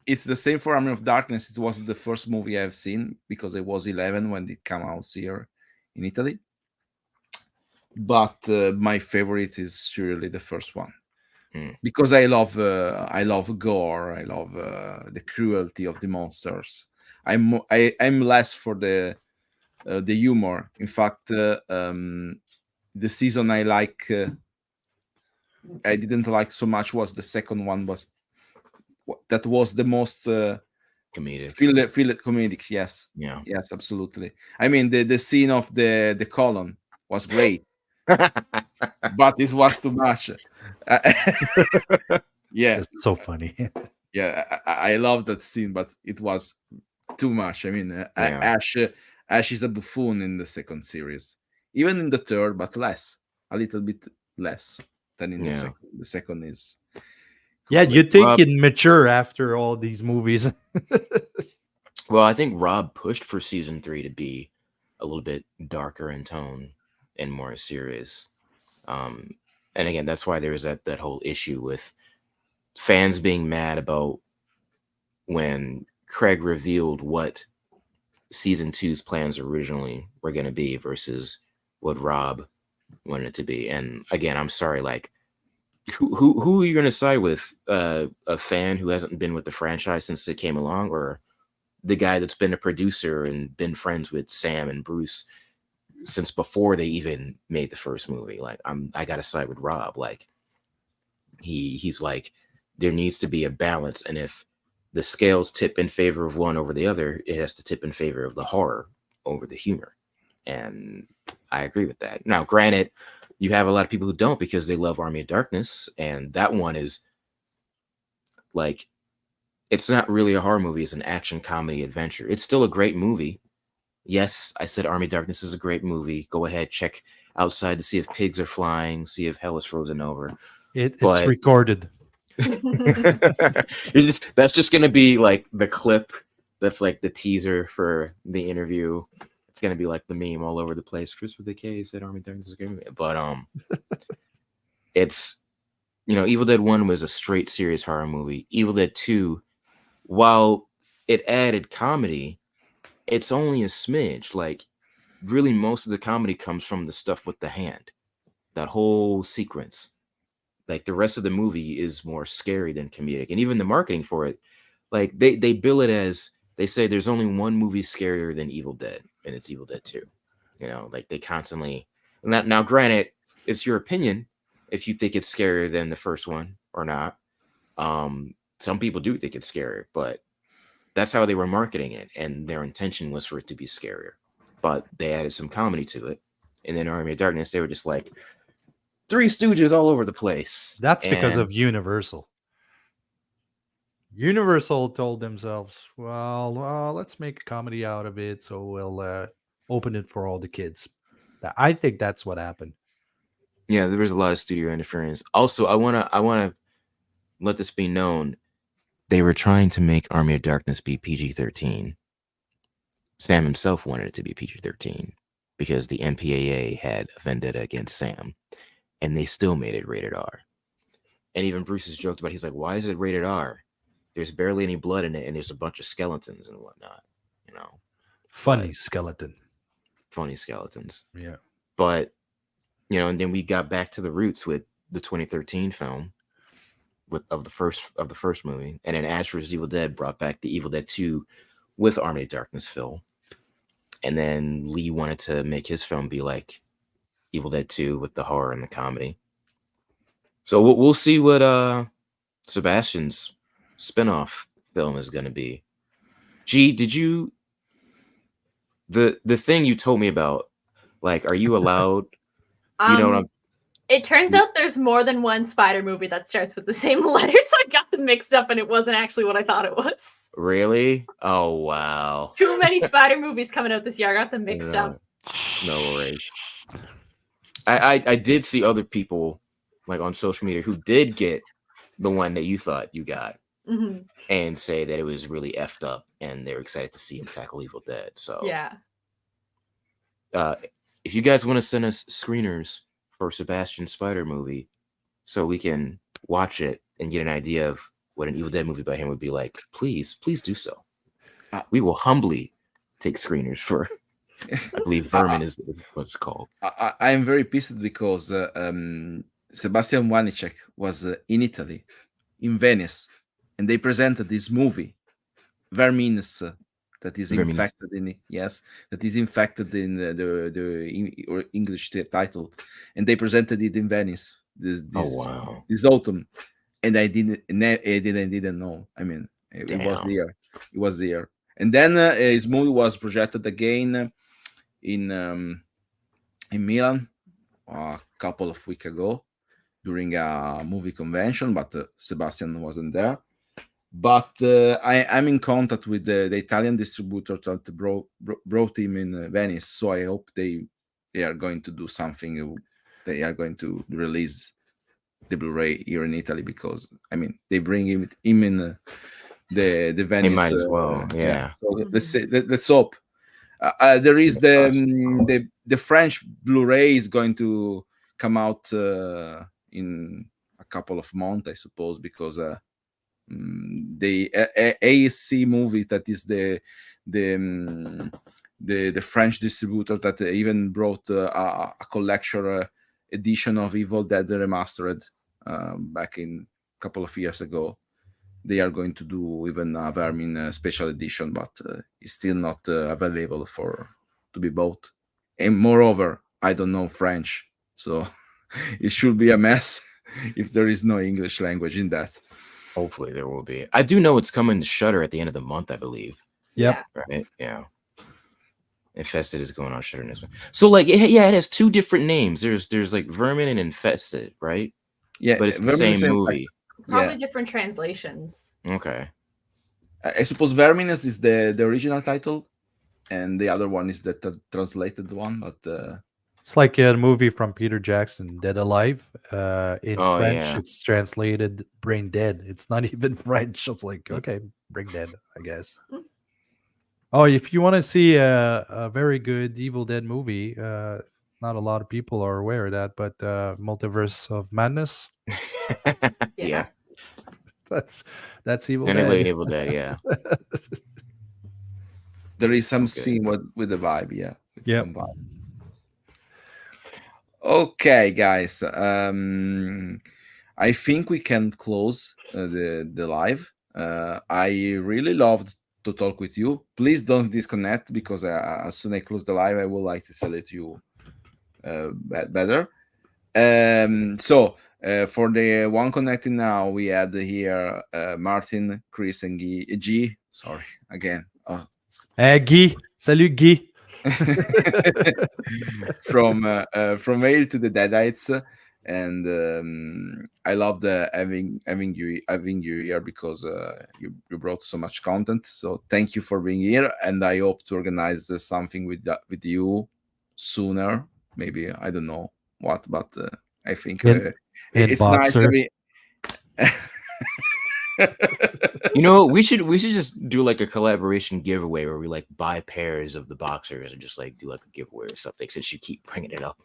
it's the same for Army of Darkness. It wasn't the first movie I've seen because I was 11 when it came out here in Italy. But my favorite is surely the first one because I love gore. I love the cruelty of the monsters. I'm less for the humor. In fact, the season I didn't like so much was the second one. That was the most Comedic. Feel it comedic. Yes. Yeah. Yes, absolutely. I mean, the scene of the colon was great, but this was too much. Yeah, It's so funny. yeah. I love that scene, but it was too much. I mean, Ash is a buffoon in the second series, even in the third, but a little bit less than in the second. The second is. Yeah, you think it mature after all these movies. Well, I think Rob pushed for season 3 to be a little bit darker in tone and more serious. And again, that's why there's that whole issue with fans being mad about when Craig revealed what season 2's plans originally were going to be versus what Rob wanted it to be. And again, I'm sorry, like, who are you going to side with? A fan who hasn't been with the franchise since it came along, or the guy that's been a producer and been friends with Sam and Bruce since before they even made the first movie? Like, I got to side with Rob. Like, he's like, there needs to be a balance, and if the scales tip in favor of one over the other, it has to tip in favor of the horror over the humor. And I agree with that. Now, granted, you have a lot of people who don't because they love Army of Darkness, and that one is like, it's not really a horror movie. It's an action comedy adventure. It's still a great movie. Yes, I said Army of Darkness is a great movie. Go ahead, check outside to see if pigs are flying, see if hell is frozen over. It's recorded. That's just going to be like the clip that's like the teaser for the interview. It's going to be like the meme all over the place. Chris with the K said Army of Darkness is a great movie. But it's Evil Dead 1 was a straight serious horror movie. Evil Dead 2, while it added comedy, it's only a smidge. Like, really, most of the comedy comes from the stuff with the hand. That whole sequence. Like, the rest of the movie is more scary than comedic. And even the marketing for it, like, they bill it as, they say there's only one movie scarier than Evil Dead, and it's Evil Dead 2. Like, they constantly... Now, granted, it's your opinion if you think it's scarier than the first one or not. Some people do think it's scarier, but that's how they were marketing it, and their intention was for it to be scarier. But they added some comedy to it. And then Army of Darkness, they were just like, Three Stooges all over the place. That's because And- of Universal. Universal told themselves, well, let's make a comedy out of it, so we'll open it for all the kids. I think that's what happened. Yeah, there was a lot of studio interference. Also, I wanna let this be known. They were trying to make Army of Darkness be PG-13. Sam himself wanted it to be PG-13 because the MPAA had a vendetta against Sam, and they still made it rated R. And even Bruce has joked about, he's like, why is it rated R? There's barely any blood in it, and there's a bunch of skeletons and whatnot. Funny But- skeleton. Funny skeletons. Yeah. But, and then we got back to the roots with the 2013 film of the first movie. And then Ash vs. Evil Dead brought back the Evil Dead 2 with Army of Darkness film. And then Lee wanted to make his film be like Evil Dead 2 with the horror and the comedy. So we'll see what Sebastian's spinoff film is going to be. G, did you... The thing you told me about, like, are you allowed... Do you know what I'm... It turns out there's more than one Spider movie that starts with the same letter, so I got them mixed up, and it wasn't actually what I thought it was. Really? Oh, wow. Too many Spider movies coming out this year. I got them mixed up. No worries. I did see other people, like, on social media who did get the one that you thought you got Hmm. and say that it was really effed up, and they're excited to see him tackle Evil Dead. So, Yeah. If you guys want to send us screeners for Sebastian's Spider movie so we can watch it and get an idea of what an Evil Dead movie by him would be like, please do so. We will humbly take screeners for, I believe Vermin is what it's called. I am very pissed because Sebastian Wanicek was in Italy, in Venice, and they presented this movie, Verminus, that is Verminus. infected in that is infected in the English title, and they presented it in Venice this autumn, and I didn't know. I mean, it was there, and then his movie was projected again in Milan a couple of weeks ago during a movie convention, but Sebastian wasn't there. But I'm in contact with the Italian distributor that brought him in Venice, so I hope they are going to do something. They are going to release the Blu-ray here in Italy, because I mean they bring him in the Venice. They might as well, yeah. So let's hope. There is the French Blu-ray is going to come out in a couple of months, I suppose, because the ASC movie, that is the French distributor that even brought a collection edition of Evil Dead Remastered back in a couple of years ago. They are going to do even a Vermin special edition, but it's still not available to be bought. And moreover, I don't know French, so it should be a mess if there is no English language in that. Hopefully there will be. I do know it's coming to Shudder at the end of the month, I believe. Yep. Right? Yeah. Infested is going on Shudder this one. So like, it has two different names. There's like Vermin and Infested, right? Yeah, but it's the same movie. Probably different translations. Okay. I suppose Verminus is the original title, and the other one is the translated one. But it's like a movie from Peter Jackson, Dead Alive. In French, yeah. it's translated Brain Dead. It's not even French. It's like, okay, Brain Dead, I guess. Oh, if you want to see a very good Evil Dead movie, not a lot of people are aware of that, but Multiverse of Madness, Yeah. That's Evil Technically, Dead. Evil Dead. Yeah. There is some Okay. scene with the vibe, yeah. With Yep. some vibe. Okay, guys. I think we can close the live. I really loved to talk with you. Please don't disconnect because as soon as I close the live, I would like to salute you better. So for the one connecting now, we had here Martin, Kris, and G. Sorry again. Oh. Guy. Salut, Guy. from Ale to the Deadites, and I loved having you here because you brought so much content. So thank you for being here, and I hope to organize something with you sooner. Maybe I don't know what, but I think it's nice Boxer. having. You know, we should just do like a collaboration giveaway where we like buy pairs of the boxers and just like do like a giveaway or something. Since you keep bringing it up.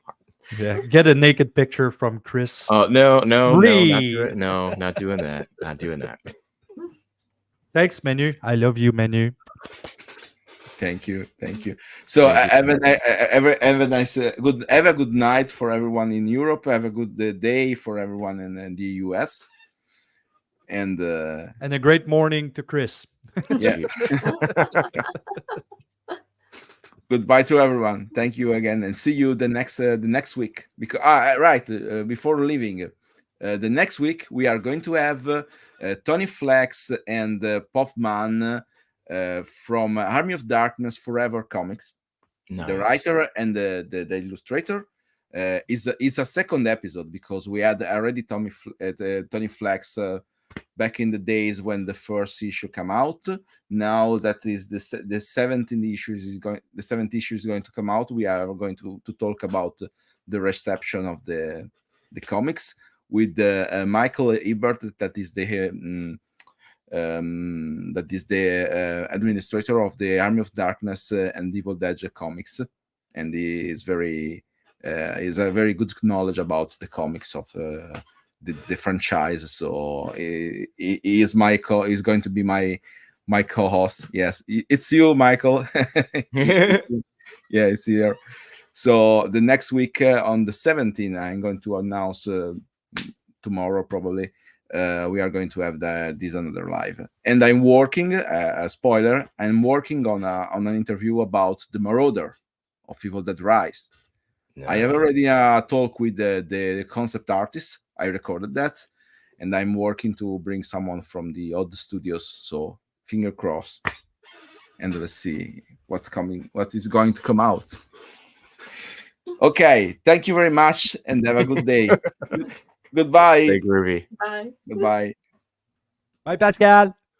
Yeah, get a naked picture from Kris. Oh no, not Free. doing it. No, not doing that. Not doing that. Thanks, Menu. I love you, Menu. Thank you. So Thank you. have a nice have a good night for everyone in Europe. Have a good day for everyone in the US. And a great morning to Kris. Yeah. Goodbye to everyone. Thank you again, and see you the next week. Because before leaving, the next week we are going to have Tony Flex and Popman from Army of Darkness Forever Comics. Nice. The writer and the illustrator is a second episode because we had already Tony Flex back in the days when the first issue came out. Now that is the 17th issue is going to come out. We are going to talk about the reception of the comics with Michael Ebert, that is the administrator of the Army of Darkness and Evil Dead comics, and he is is a very good knowledge about the comics of the franchise. So he is he's going to be my co-host. Yes, it's you, Michael. Yeah, it's here. So the next week on the 17th, I'm going to announce tomorrow probably. We are going to have this another live, and I'm working. A spoiler: I'm working on an interview about the Marauder of Evil Dead Rise. Nice. I have already a talk with the concept artist. I recorded that, and I'm working to bring someone from the Odd Studios. So finger crossed, and let's see what is going to come out. Okay, thank you very much, and have a good day. Goodbye. Stay groovy. Bye. Goodbye. Bye, Pascal.